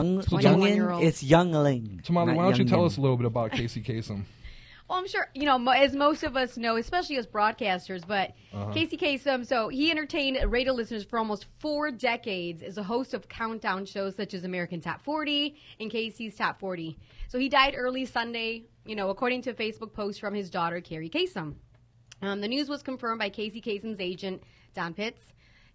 21-year-old. It's youngling. Tamale, why don't you tell us a little bit about Casey Kasem? Well, I'm sure, as most of us know, especially as broadcasters, but Casey Kasem, so he entertained radio listeners for almost 4 decades as a host of countdown shows such as American Top 40 and Casey's Top 40. So he died early Sunday, according to a Facebook post from his daughter, Carrie Kasem. The news was confirmed by Casey Kasem's agent, Don Pitts.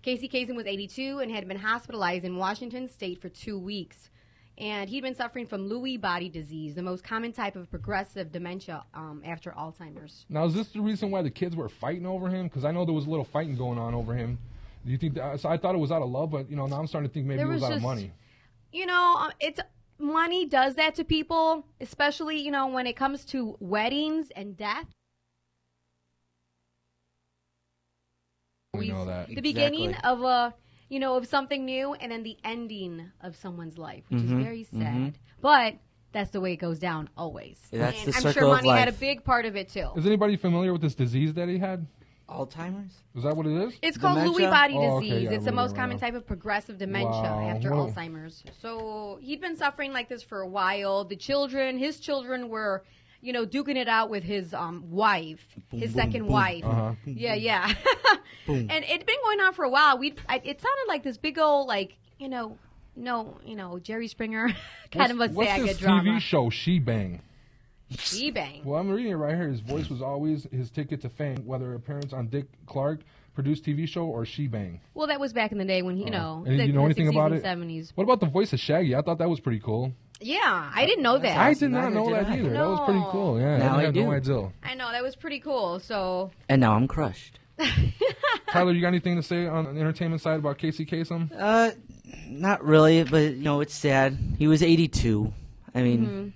Casey Kasem was 82 and had been hospitalized in Washington State for 2 weeks. And he'd been suffering from Lewy body disease, the most common type of progressive dementia after Alzheimer's. Now, is this the reason why the kids were fighting over him? Because I know there was a little fighting going on over him. Do you think that? So I thought it was out of love, but now I'm starting to think maybe it was out of money. It's money does that to people, especially when it comes to weddings and death. We know that. The beginning of of something new, and then the ending of someone's life, which is very sad. But that's the way it goes down always. Yeah, that's and the I'm circle sure of money life. had a big part of it too. Is anybody familiar with this disease that he had? Alzheimer's? Is that what it is? It's called Dementia? Lewy body Oh, okay, disease. yeah, It's the most common now. type of progressive dementia after Alzheimer's. So he'd been suffering like this for a while. His children were duking it out with his wife, his second wife. Yeah. And it'd been going on for a while. It sounded like this big old, Jerry Springer kind of a what's saga this drama. TV show, She Bang? She Bang. Well, I'm reading it right here. His voice was always his ticket to fame, whether appearance on Dick Clark produced TV show or She Bang. Well, that was back in the day when, And you know anything about it? 70s. What about the voice of Shaggy? I thought that was pretty cool. Yeah, I didn't know that. I did not Neither know did that I. either. That was pretty cool. Yeah, Now I I had no do. idea. I know, that was pretty cool. So And now I'm crushed. Tyler, you got anything to say on the entertainment side about Casey Kasem? Not really, but it's sad. He was 82. I mean,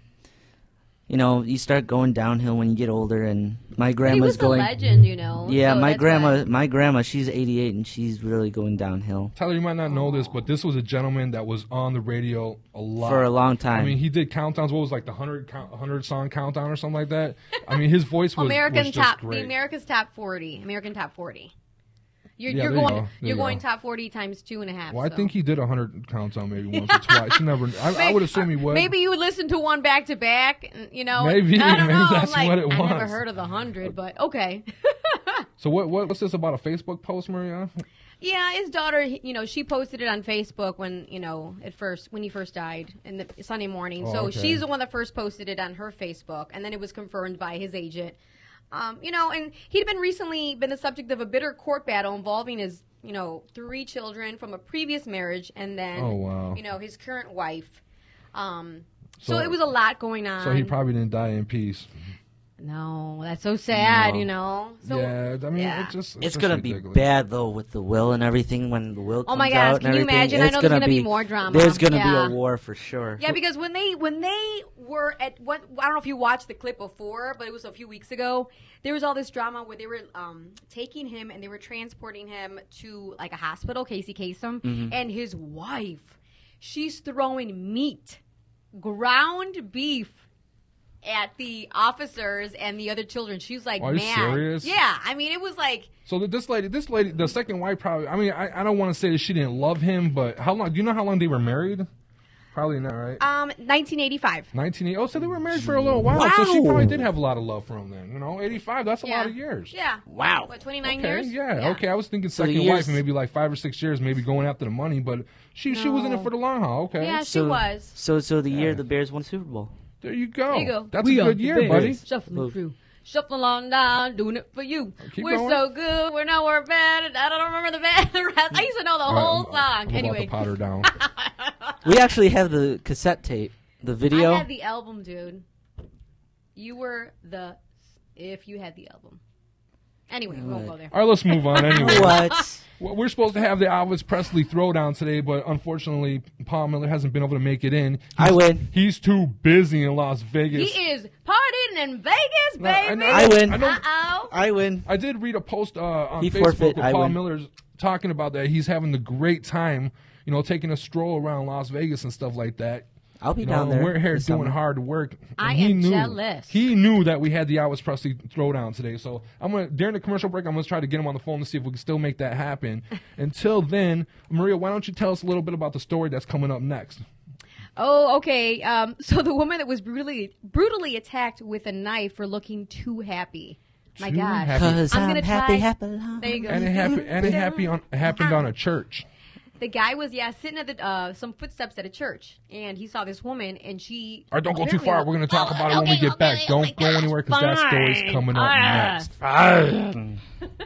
you start going downhill when you get older, and my grandma's he was going. a legend, Yeah, so my that's my grandma, she's 88, and she's really going downhill Tyler, you might not know this, but this was a gentleman that was on the radio a lot. for a long time. I mean, he did countdowns. What was like the 100 song countdown or something like that? I mean, his voice was just great. The American Top 40. You're Yeah, going you go. going top 40 times 2.5. Well, I so. think he did 100 countdown maybe once or twice. You never. I would assume he would. Maybe you would listen to one back to back. Maybe I don't know. that's I'm like, what it I never was. heard of the 100, but okay. So what's this about a Facebook post, Maria? Yeah, his daughter, she posted it on Facebook when he first died in the Sunday morning. Oh, so okay. she's the one that first posted it on her Facebook, and then it was confirmed by his agent. And he'd recently been the subject of a bitter court battle involving his 3 children from a previous marriage, and then his current wife. So it was a lot going on. So he probably didn't die in peace. No, that's so sad, No. So, yeah, I mean, yeah. it's going to be bad, though, with the will and everything when the will comes Oh my out gosh, and can you everything. imagine? I know there's going to be more drama. There's going to be a war for sure. Yeah, because when they were at I don't know if you watched the clip before, but it was a few weeks ago. There was all this drama where they were taking him and they were transporting him to like a hospital, Casey Kasem, and his wife. She's throwing meat, ground beef, at the officers and the other children. She's like, Are you man. serious? Yeah, I mean, it was like. So this lady, the second wife probably. I mean, I don't want to say that she didn't love him, but how long? Do you know how long they were married? Probably not, right? 1985. 1980. Oh, so they were married for a little while. Wow. So she probably did have a lot of love for him then. 85. That's a lot of years. Yeah. Wow. What, 29 Okay, years? yeah. Okay, I was thinking So the second years- wife, maybe like 5 or 6 years, maybe going after the money, but she was in it for the long haul. Okay. Yeah, she was. So the year the Bears won Super Bowl. There you go. There you go. That's a good year, buddy. Shuffling through. Shuffling on down, doing it for you. Keep We're going. so good, we're nowhere bad. I don't remember the rest. I used to know the whole song. I'm Anyway. about to pot her down. We actually have the cassette tape, the video. I had the album, dude. You were if you had the album. Anyway, we won't go there. All right, let's move on anyway. What? Well, we're supposed to have the Elvis Presley throwdown today, but unfortunately, Paul Miller hasn't been able to make it in. I win. He's too busy in Las Vegas. He is partying in Vegas, baby. I win. Uh-oh. I win. I did read a post on He Facebook forfeit, with I Paul win. Miller's talking about that. He's having a great time, taking a stroll around Las Vegas and stuff like that. I'll be down there. We're here this doing summer. hard work. I And am jealous. He knew that we had the Elvis Presley throwdown today. So during the commercial break, I'm gonna try to get him on the phone to see if we can still make that happen. Until then, Maria, why don't you tell us a little bit about the story that's coming up next? Oh, okay. So the woman that was brutally attacked with a knife for looking too happy. My Too God. happy. Cause I'm gonna happy, try. happy. There you go. And it happened on a church. The guy was sitting at the some footsteps at a church, and he saw this woman, and she. All right, don't go too apparently- far. We're going to talk about it when we get back. Don't go anywhere because that story's coming up next.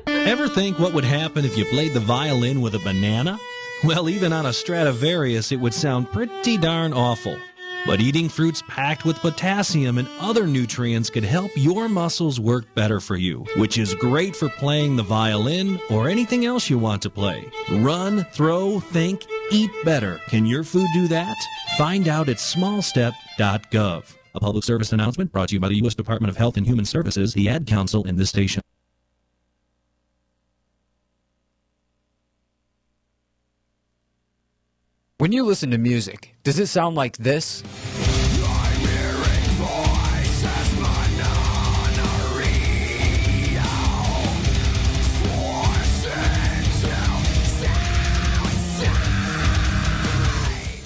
Ever think what would happen if you played the violin with a banana? Well, even on a Stradivarius, it would sound pretty darn awful. But eating fruits packed with potassium and other nutrients could help your muscles work better for you, which is great for playing the violin or anything else you want to play. Run, throw, think, eat better. Can your food do that? Find out at smallstep.gov. A public service announcement brought to you by the U.S. Department of Health and Human Services, the Ad Council, and this station. When you listen to music, does it sound like this?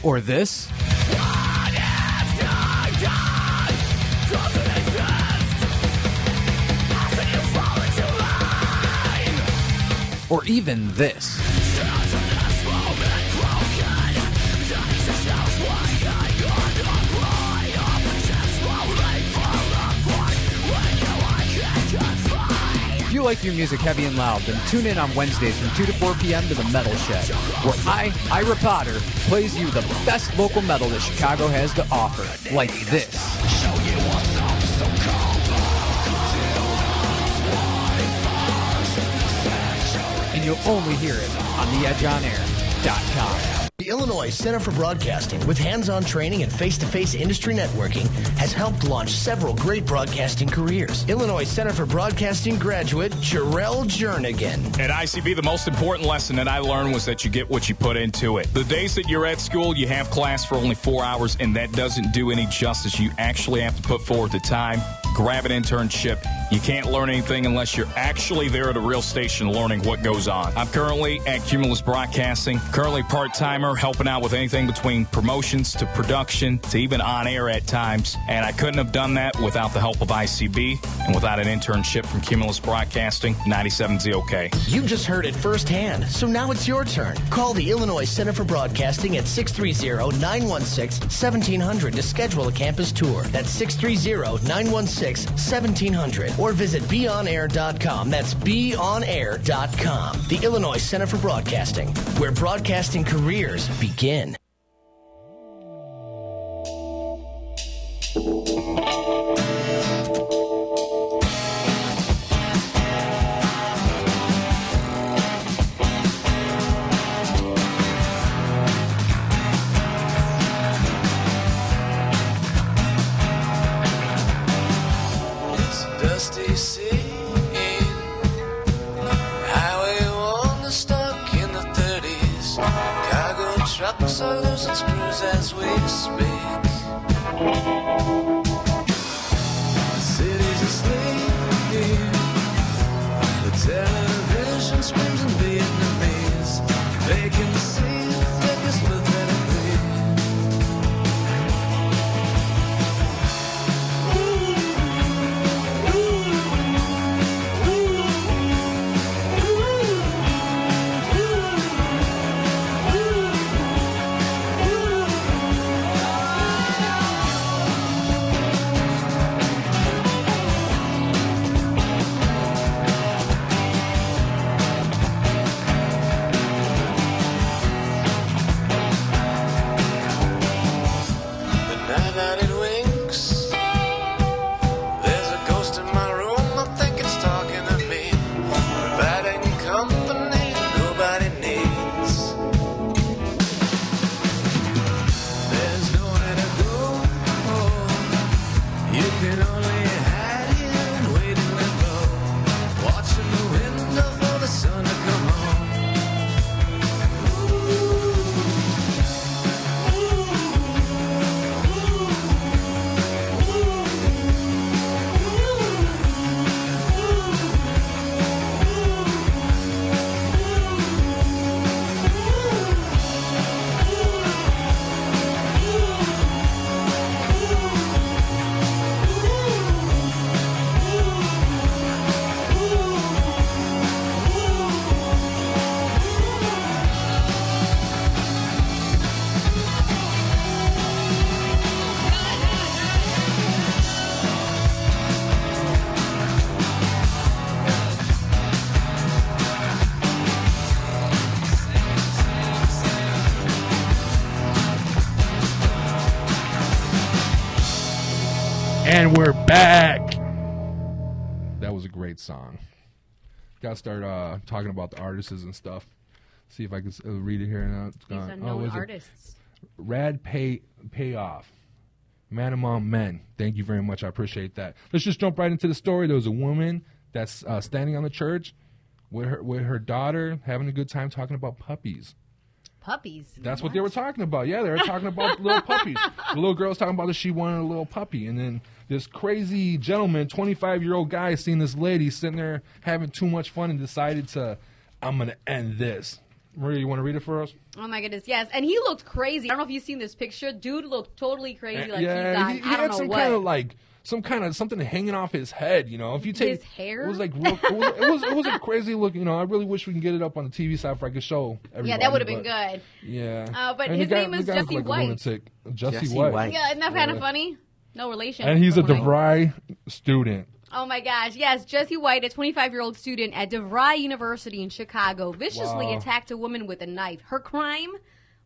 Or this? Or even this? If you like your music heavy and loud, then tune in on Wednesdays from 2 to 4 p.m. to The Metal Shed, where I, Ira Potter, plays you the best local metal that Chicago has to offer, like this. And you'll only hear it on theedgeonair.com. The Illinois Center for Broadcasting, with hands-on training and face-to-face industry networking, has helped launch several great broadcasting careers. Illinois Center for Broadcasting graduate Jarrell Jernigan. At ICB, the most important lesson that I learned was that you get what you put into it. The days that you're at school, you have class for only 4 hours, and that doesn't do any justice. You actually have to put forward the time, grab an internship. You can't learn anything unless you're actually there at a real station learning what goes on. I'm currently at Cumulus Broadcasting, currently part-timer, helping out with anything between promotions to production to even on air at times. And I couldn't have done that without the help of ICB and without an internship from Cumulus Broadcasting, 97 ZOK. You just heard it firsthand, so now it's your turn. Call the Illinois Center for Broadcasting at 630-916-1700 to schedule a campus tour. That's 630-916-1700. Or visit beonair.com. That's beonair.com. The Illinois Center for Broadcasting, where broadcasting careers begin. Dusty singing Highway 1 is stuck in the 30s. Cargo trucks are losing screws as we speak. The city's asleep. The television screams in Vietnamese. They can see the thickest pathetically. And we're back. That was a great song. Got to start talking about the artists and stuff. See if I can read it here. Now it's These gone. unknown artists. Rad Payoff. Man Among Men. Thank you very much. I appreciate that. Let's just jump right into the story. There was a woman that's standing on the church with her daughter, having a good time talking about puppies. Puppies? That's what they were talking about. Yeah, they were talking about little puppies. The little girl was talking about that she wanted a little puppy. And then this crazy gentleman, 25-year-old guy, seen this lady sitting there having too much fun and decided I'm going to end this. Maria, you want to read it for us? Oh, my goodness, yes. And he looked crazy. I don't know if you've seen this picture. Dude looked totally crazy. Like yeah, he's on, he I don't had know some what. kind of like something hanging off his head. You know, if you take his hair, it was like real, it was a crazy look. You know, I really wish we can get it up on the TV side so I could show everybody. Yeah, that would have been good. Yeah, but and his name is Jesse like White. Jesse White. Yeah, isn't that kind of funny? No relation. And he's a DeVry student. Oh, my gosh. Yes, Jesse White, a 25-year-old student at DeVry University in Chicago, viciously attacked a woman with a knife. Her crime?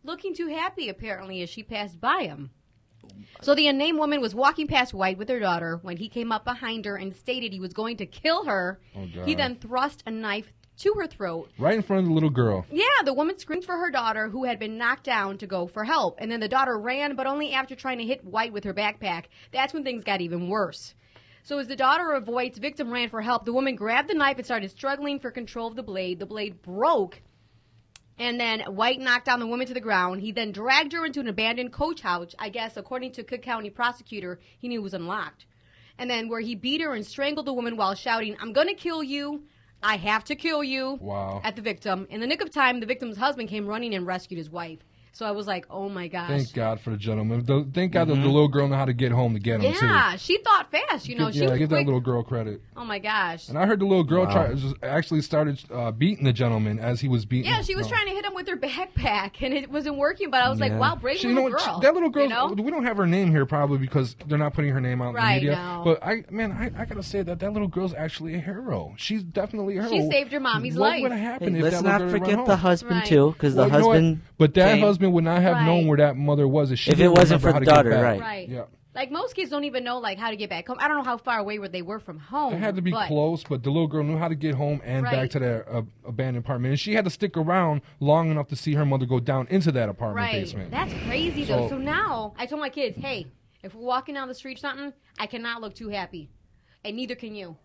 Looking too happy, apparently, as she passed by him. So the unnamed woman was walking past White with her daughter when he came up behind her and stated he was going to kill her. Oh, God. He then thrust a knife to her throat. Right in front of the little girl. Yeah, the woman screamed for her daughter, who had been knocked down, to go for help. And then the daughter ran, but only after trying to hit White with her backpack. That's when things got even worse. So as the daughter of White's victim ran for help, the woman grabbed the knife and started struggling for control of the blade. The blade broke, and then White knocked down the woman to the ground. He then dragged her into an abandoned coach house. I guess, according to Cook County prosecutor, he knew it was unlocked. And then where he beat her and strangled the woman while shouting, "I'm going to kill you. I have to kill you," at the victim. In the nick of time, the victim's husband came running and rescued his wife. So I was like, oh, my gosh. Thank God for the gentleman. Thank God that the little girl know how to get home to get him, too. Yeah, she thought fast, you know. She was give quick. that little girl credit. Oh, my gosh. And I heard the little girl actually started beating the gentleman as he was beating. Yeah, she was trying to hit him with her backpack, and it wasn't working. But I was like, wow, brave little girl. That little girl, you know? we don't have her name here probably because they're not putting her name out in the media. No. But I got to say that little girl's actually a hero. She's definitely a hero. She saved her mommy's life. What would have happened if let's that little not girl forget ran the home? husband, too, because the Well, you know husband what? But that came. husband would not have known where that mother was if it wasn't for the daughter, right? Right. Yeah. Like, most kids don't even know, like, how to get back home. I don't know how far away they were from home. It had to be close, but the little girl knew how to get home and back to their abandoned apartment. And she had to stick around long enough to see her mother go down into that apartment basement. That's crazy, though. So now, I told my kids, hey, if we're walking down the street or something, I cannot look too happy. And neither can you.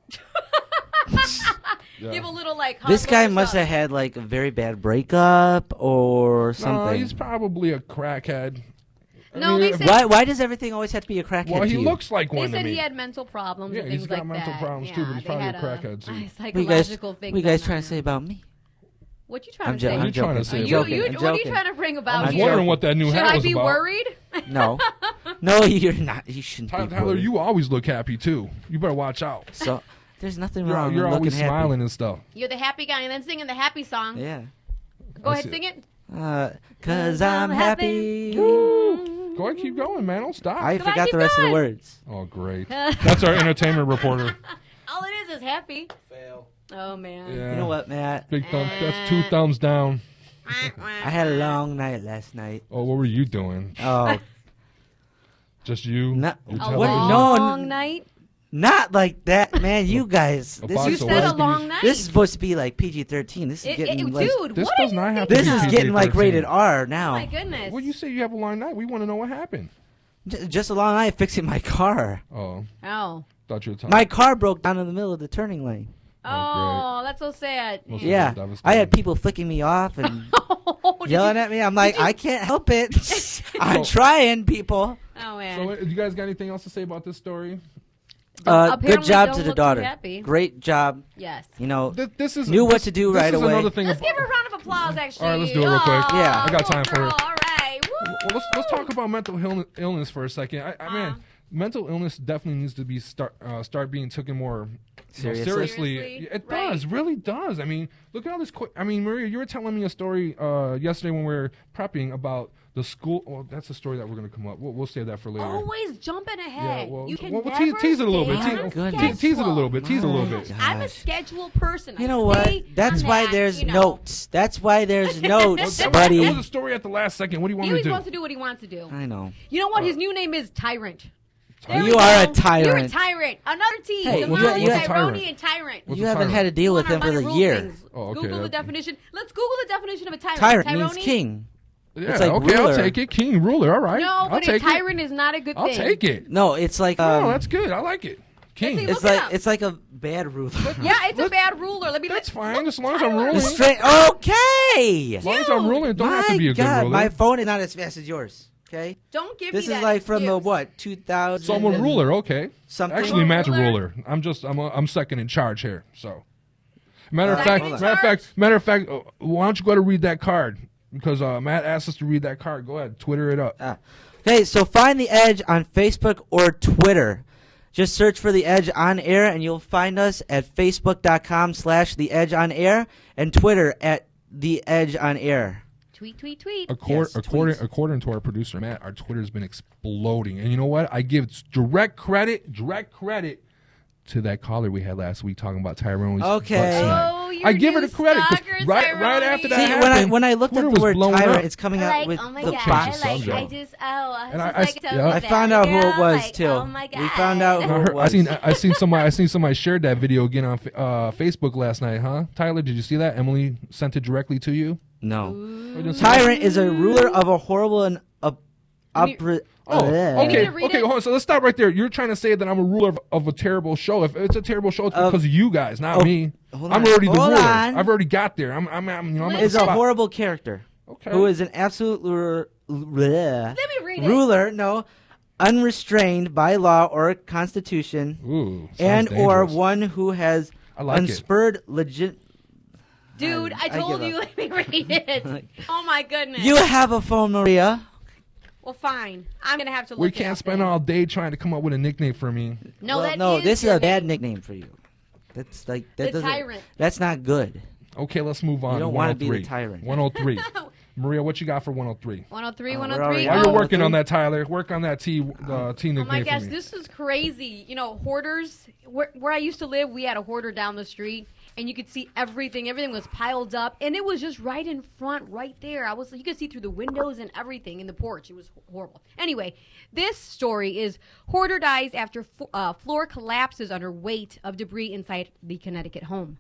Give a little, like, this guy must have had, like, a very bad breakup or something. No, he's probably a crackhead. No, they said, why does everything always have to be a crackhead? Well, he to you? looks like one. They said to me. he had mental problems. Yeah, and things he's got like mental that. problems too, but he's probably a crackhead too. Psychological thing. What are you guys trying to say about me? What you trying to say? I'm joking. What are you trying to bring about? I was wondering what that new hat was about. Should I be worried? No, you're not. You shouldn't be. Tyler, you always look happy too. You better watch out. So there's nothing wrong. You're with always looking smiling happy. and stuff. You're the happy guy, and then singing the happy song. Yeah. Go ahead, sing it. 'Cause I'm happy. Go ahead, keep going, man. Don't stop. I forgot the rest of the words. Oh, great. That's our entertainment reporter. All it is happy. Fail. Oh, man. Yeah. You know what, Matt? Big thumb. That's 2 thumbs down. I had a long night last night. Oh, what were you doing? Oh. Just you? No, Your A television? long night? Not like that, man. You guys. You said a long night. This is supposed to be like PG-13. This is getting like, dude, this what does are you not have to this be is getting like PG-13. rated R now. Oh, my goodness. Well, you say you have a long night. We want to know what happened. Just a long night fixing my car. Oh. Oh. Thought you were talking. My car broke down in the middle of the turning lane. Oh, that's so sad. Most Yeah, of I had people flicking me off and yelling at me. I'm like, I can't help it. I'm trying, people. Oh, man. So, you guys got anything else to say about this story? Good job don't to the look daughter. too happy. Great job. Yes. You know, This is knew what to do right this is away. Another thing Let's give her a round of applause, actually. All right, let's do it real quick. Yeah. I got time for it. All right. Woo. Well, let's talk about mental illness for a second. Man, mental illness definitely needs to be start being taken more seriously. It does, really does. I mean, look at all this. Maria, you were telling me a story yesterday when we were prepping about the school. Well, that's a story that we're going to come up. We'll save that for later. Always jumping ahead. Yeah, well, you can we'll never tease it a little bit. stay on Tease it a little bit. Tease it a little My bit. I'm a gosh. schedule person. You I know what? stay That's on why that, there's you know. notes. That's why there's notes, It buddy. was a story at the last second. What do you want He me always to do? wants to do what he wants to do. I know. You know what? His new name is Tyrant. There You we are a go. tyrant. You're a tyrant. Another T. Hey, Simone, what's a Tyrone, tyrant? and tyrant. What's You a haven't tyrant? had to deal with Come him on, for minor the rule year. things. Oh, okay, Google the that- definition. Let's Google the definition of a tyrant. Tyrant means Tyrone? king. Yeah, It's like okay, I'll ruler. take it. King, ruler, all right. No, I'll but a take tyrant is not a good it. I'll thing. take it. No, it's like No, that's good. I like it. King. Let's it's look it like up. it's like a bad ruler. Yeah, it's a bad ruler. Let me. That's look. fine, as long as I'm Tyrant. ruling. Okay. As long as I'm ruling, it don't have to be a good God, ruler. my phone is not as fast as yours. Okay. Don't give This me is that like from the excuse. what 2000. So I'm a ruler, okay. Something. Actually, Matt's a Ruler. ruler. I'm second in charge here. So, matter of Second fact, in matter of fact, why don't you go to read that card? Because Matt asked us to read that card. Go ahead, Twitter it up. Okay, so find The Edge on Facebook or Twitter. Just search for The Edge on Air, and you'll find us at facebook.com/The Edge on Air and Twitter at The Edge on Air. Tweet, tweet, tweet. According to our producer Matt, our Twitter's been exploding, and you know what? I give direct credit to that caller we had last week talking about Tyrone's Okay. butt smack. Oh, you I give her the new credit 'cause stalker, right after that See, happened, when I looked Twitter up was the word blowing tyrant, up. it's coming out with oh my the god, Change the I subject. just And I found out who it was too. Oh my god, We found out And who it was. I seen somebody shared that video again on Facebook last night, huh? Tyler, did you see that? Emily sent it directly to you. No. Or didn't see that? Tyrant is a ruler of a horrible and Oh, okay, to read okay. it? Hold on. So let's stop right there. You're trying to say that I'm a ruler of a terrible show. If it's a terrible show, it's because of you guys, not me. hold I'm on, already the hold ruler. on. I've already got there. I'm at is the a spot. horrible character Okay. who is an absolute Let me read it. ruler, no, unrestrained by law or constitution, Ooh, sounds and or dangerous. one who has I like it. unspurred legit. Dude, I I told give you, up. let me read it. Oh my goodness. You have a phone, Maria. Well, fine. I'm gonna have to look We it can't up spend then. all day trying to come up with a nickname for me. No, Well, that no, is this is your a bad name. nickname for you. That's like that The doesn't. tyrant. That's not good. Okay, let's move on. You don't to wanna be the 103. tyrant. 103. Maria, what you got for 103? 103, we're 103. already While on you're working 103? on that, Tyler, work on that T nickname Oh my gosh, for me. this is crazy. You know, hoarders. Where I used to live, we had a hoarder down the street, and you could see everything. Everything was piled up, and it was just right in front, right there. You could see through the windows and everything in the porch. It was horrible. Anyway, this story is hoarder dies after floor collapses under weight of debris inside the Connecticut home.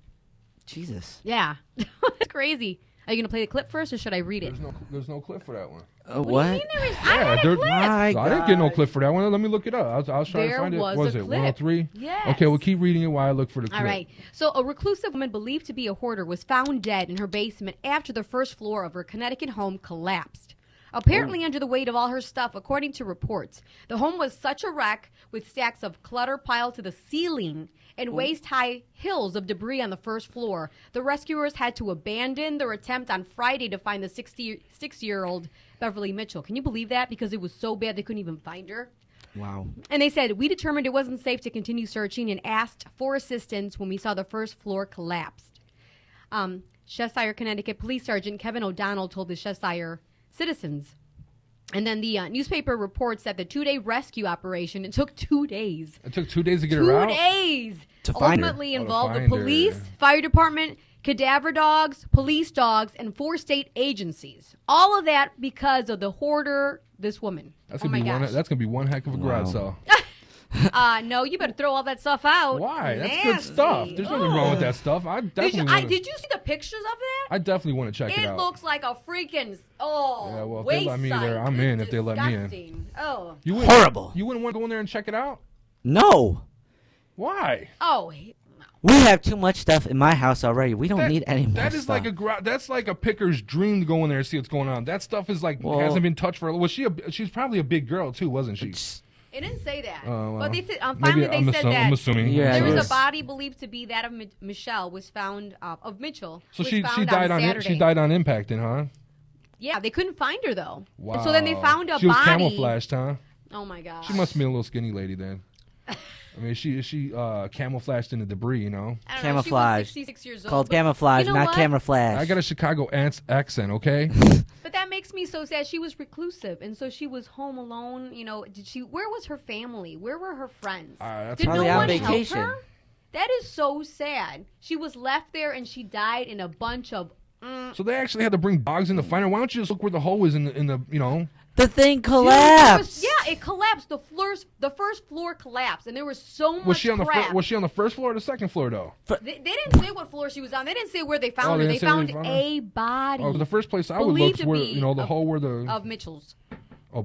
Jesus. Yeah, it's crazy. Are you gonna play the clip first, or should I read it? There's no clip for that one. What do you mean there is? I had a there- clip. My I didn't get no God. clip for that one. Let me look it up. I was trying There to find it. was What was a it clip. 103? Yes. Okay, we'll keep reading it while I look for the clip. All right. So, a reclusive woman believed to be a hoarder was found dead in her basement after the first floor of her Connecticut home collapsed. Apparently, under the weight of all her stuff, according to reports. The home was such a wreck with stacks of clutter piled to the ceiling and waist-high hills of debris on the first floor. The rescuers had to abandon their attempt on Friday to find the 66-year-old Beverly Mitchell. Can you believe that? Because it was so bad they couldn't even find her. Wow. And they said, we determined it wasn't safe to continue searching and asked for assistance when we saw the first floor collapsed. Cheshire, Connecticut Police Sergeant Kevin O'Donnell told the Cheshire citizens. And then the newspaper reports that the 2-day rescue operation, it took 2 days. It took 2 days to get her out. 2 days. To find her. Ultimately Oh, to involved the find her. police, fire department, cadaver dogs, police dogs, and 4 state agencies. All of that because of the hoarder, this woman. That's Oh gonna my be one. gosh. That's gonna be one heck of a garage sale. No, you better throw all that stuff out. Why? That's Nasty. good stuff. There's nothing wrong with that stuff. I definitely. Did you see the pictures of that? I definitely want to check it It out. looks like a freaking Yeah, well, if they let me there, I'm in if they let me in. Disgusting. Oh. You wouldn't- Horrible. You wouldn't want to go in there and check it out? No. Why? Oh. We have too much stuff in my house already. We don't need any more That is stuff. that's like a picker's dream to go in there and see what's going on. That stuff is like Well- hasn't been touched for. Was she's probably a big girl too, wasn't she? It didn't say that. Well, But they said, maybe finally they said that I'm assuming. Yeah, there it was is. a body believed to be that of Michelle was found of Mitchell. So was she found died on Saturday. she died on impact, then, huh? Yeah, they couldn't find her though. Wow. And so then they found a She was body. camouflaged, huh? Oh my gosh. She must be a little skinny lady then. I mean, she camouflaged in the debris, you know. I don't know, Camouflage. She was 66 years old. Called but camouflage, you know not what? camouflage. I got a Chicago accent, okay? But that makes me so sad. She was reclusive, and so she was home alone. You know, where was her family? Where were her friends? That's Did probably no on one vacation. help her? That is so sad. She was left there, and she died in a bunch of. So they actually had to bring dogs in to find her. Why don't you just look where the hole is in the you know? The thing Dude, collapsed. it collapsed. The first floor collapsed, and there was so much Was she on the crap. was she on the first floor or the second floor though? They didn't say what floor she was on. They didn't say where they found her. they They didn't say found where they found a body. Oh, the first place I would look Believed is to where be the hole where the of Mitchell's.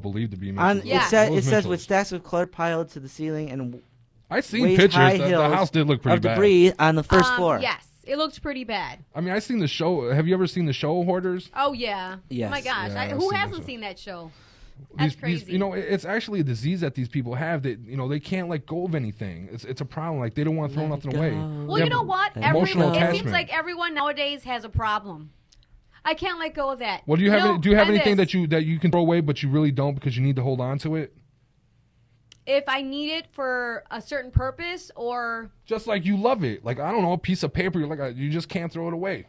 believed to be. On, Mitchell's. Yeah. It, sa- What was it says with Mitchell's? stacks of clutter piled to the ceiling and I seen waist pictures. high The hills house did look pretty of bad. debris on the first floor. Yes, it looked pretty bad. I mean, I seen the show. Have you ever seen the show Hoarders? Oh yeah. Yes. Oh my gosh. Yeah, I've Who seen that hasn't show. seen that show? That's crazy. It's actually a disease that these people have that they can't let go of anything. It's a problem. Like they don't want to throw nothing away. Well, They you have know what? Emotional It seems attachment. like everyone nowadays has a problem. I can't let go of that. Well, do you have do you have and anything this. that you can throw away but you really don't because you need to hold on to it? If I need it for a certain purpose or Just like you love it. Like I don't know, a piece of paper. You're like you just can't throw it away.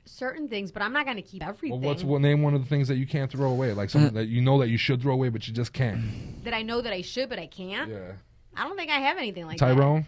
certain things, but I'm not going to keep everything Well, name one of the things that you can't throw away, like something that you know that you should throw away but you just can't. that I know that I should, but I can't. Yeah. I don't think I have anything like Tyrone,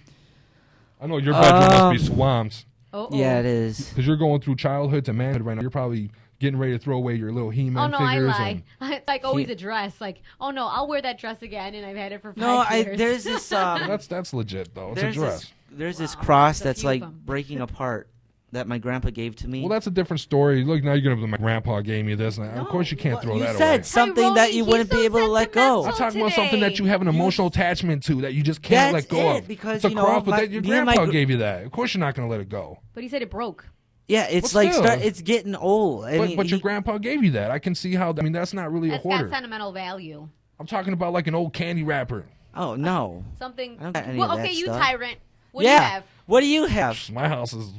I know your bedroom must be swamped that. Oh, Yeah, it is. because you're going through childhood to manhood right now. You're probably getting ready to throw away your little He-Man Oh no, I figures. lie. It's like always a dress. Like, oh no, I'll wear that dress again, and I've had it for 5 No, years. there's this That's legit though. It's a dress. There's this cross There's a that's few of like them. breaking apart that my grandpa gave to me. Well, that's a different story. Look, now you're gonna be my grandpa gave me this. And of course, you can't throw you that said away. something that you Tyrone, wouldn't he's be able so to let go. I'm sentimental. talking about something that you have an emotional attachment to that you just can't That's let go it, of. because, it's a you know, cross, but my- that your me and my grandpa gr- gave you that. Of course, you're not gonna let it go. But he said it broke. Yeah, it's But like still. it's getting old. I mean, But your he- grandpa gave you that. I can see how. I mean, that's not really That's a got hoarder. sentimental value. I'm talking about like an old candy wrapper. Oh no. Something. I don't got any well, of okay, that you stuff. tyrant. What do you Yeah. have? What do you have? My house is.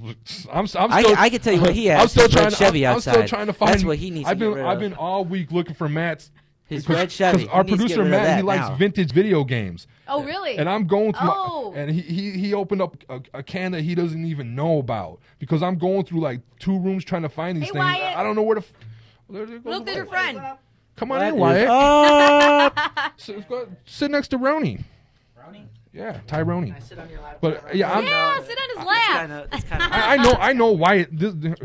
I'm still. I can tell you what he has. I'm still His red trying. Chevy I'm still outside. trying to find. That's what he needs to I've been. get rid I've of. been all week looking for Matt's. His red Chevy. Because our He needs to get producer rid of Matt, he that likes now. vintage video games. Oh, really? And I'm going through, Oh. and he opened up a can that he doesn't even know about because I'm going through like 2 rooms trying to find these Hey, things. Wyatt. I don't know where to. There goes Look, there's your Wyatt. friend. Come on What in, is Wyatt. up? Sit next to Roni. Yeah, Tyrone. Sit on your lap. But yeah, Yeah, sit on his lap. That's kind of. I know Wyatt.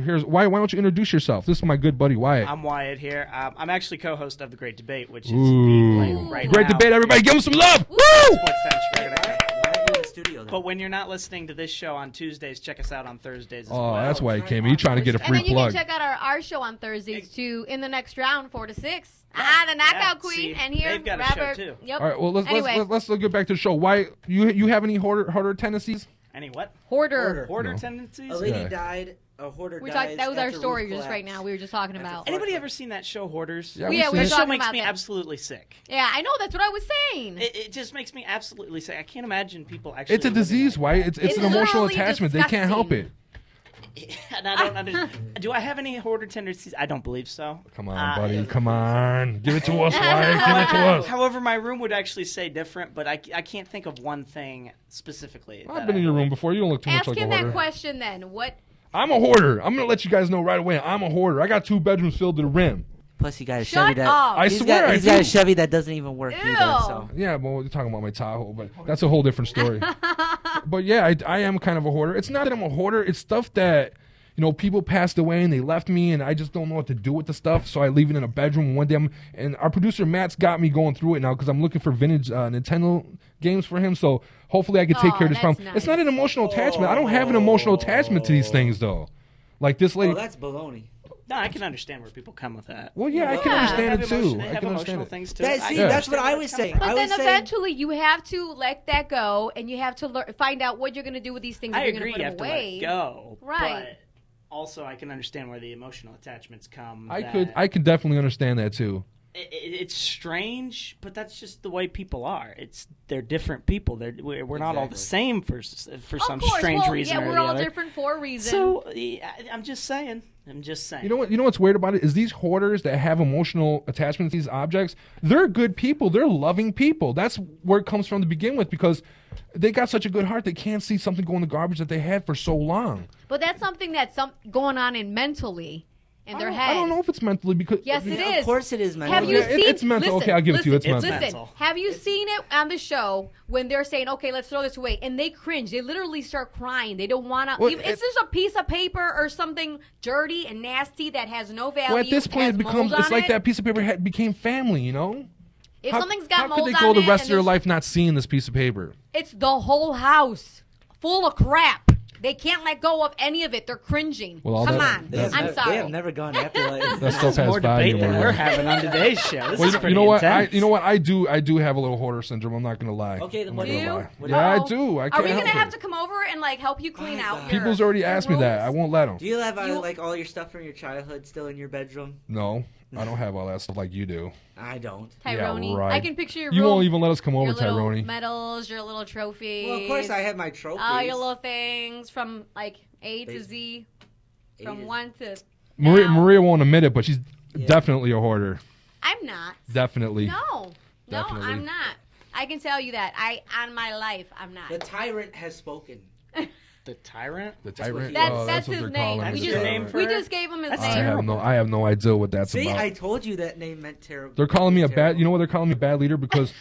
Here's Wyatt. Why don't you introduce yourself? This is my good buddy Wyatt. I'm Wyatt here. I'm actually co-host of the Great Debate, which is Ooh. being played right Great now. debate, everybody. Give him some love. Woo! Sports Central. But But when you're not listening to this show on Tuesdays, check us out on Thursdays as Oh, well. that's why he came. He's trying to get a And free then you plug. can check out our show on Thursdays too. In the next round, 4 to 6. The knockout queen, see, and here they've got a show, Robert. too. Yep. All right, well Anyway. let's get back to the show. Why you have any hoarder tendencies? Any what? Hoarder. Hoarder No. tendencies? A lady Yeah. died. A hoarder We died. talked. That was our after story roof just right collapse. now. We were just talking about. Anybody ever seen that show, Hoarders? Yeah, Yeah, we've we seen were it. That show talking makes about me that. absolutely sick. Yeah, I know. That's what I was saying. It just makes me absolutely sick. I can't imagine people actually. It's a living disease, like Why? It's It's an emotional literally attachment. They can't help it. disgusting. And I don't understand. Do I have any hoarder tendencies? I don't believe so. Come on, buddy. Come on. Give it to us, Wyatt. Give it to us. However, my room would actually say different, but I can't think of one thing specifically. I've been in your room before. You don't look too much Ask like a him that hoarder. question then. What? I'm a hoarder. I'm gonna let you guys know right away. I'm a hoarder. I got 2 bedrooms filled to the rim. Plus, he got a Shut Chevy that. up. I He's swear got, I he's got do. a Chevy that doesn't even work Ew. either. So. Yeah, well, you're talking about my Tahoe, but that's a whole different story. But yeah, I am kind of a hoarder. It's not that I'm a hoarder. It's stuff that, people passed away and they left me, and I just don't know what to do with the stuff, so I leave it in a bedroom. One day, and our producer Matt's got me going through it now because I'm looking for vintage Nintendo games for him, so hopefully I can take Aw, care of this that's problem. It's not an nice. emotional attachment. I don't have an emotional attachment to these things, though. Like this lady. Oh, that's baloney. No, I can understand where people come with that. Well, yeah, I can Yeah. understand They it have too. They I have can understand emotional it. things too. That, I see, Yeah. that's what I understand was where saying. it's But I then was saying. eventually you have to let that go, and you have to find out what you're going to do with these things. I if you're agree. going You to have put to them let away. it go. Right. But also, I can understand where the emotional attachments come. I could definitely understand that too. It's strange, but that's just the way people are. They're different people. We're not all the same for some Of course, strange reason. Yeah, or we're the all other. different for a reason. So I'm just saying. You know what's weird about it is these hoarders that have emotional attachments to these objects, they're good people. They're loving people. That's where it comes from to begin with, because they got such a good heart they can't see something go in the garbage that they had for so long. But that's something that's going on in mentally. in their head. I don't know if it's mentally because yes, it is. Of course, it is mental. Have you seen? It's mental. Okay, I'll give it to you. It's mental. Listen, have you seen it on the show when they're saying, "Okay, let's throw this away," and they cringe. They literally start crying. They don't want to. Well, It's just a piece of paper or something dirty and nasty that has no value. Well, at this point, it's like that piece of paper became family. You know. If something's got mold on it, how could they go the rest of their life not seeing this piece of paper? It's the whole house full of crap. They can't let go of any of it. They're cringing. Well, Come on. I'm sorry. They have never gone after like that stuff has more value. Debate than we're having on today's show. This is pretty intense. You know what? I do have a little hoarder syndrome. I'm not gonna lie. Okay, then what do you? Yeah, I do. I can't Are we gonna help have it. to come over and like help you clean out? People's already asked me that. I won't let them. Do you have like all your stuff from your childhood still in your bedroom? No, I don't have all that stuff like you do. I don't. Tyrone, yeah, right. I can picture your You room, won't even let us come over, your little Tyrone. medals, your little trophies. Well, of course I have my trophies. All your little things from like A to Z, from 1 to. Maria won't admit it, but she's definitely a hoarder. I'm not. Definitely. No, Definitely. I'm not. I can tell you that. On my life, I'm not. The tyrant has spoken. The tyrant? The tyrant. That's what his they're name. calling We it. just gave him his name. I have no idea what that's See, about. I told you that name meant terrible. They're calling me a bad. You know what they're calling me a bad leader because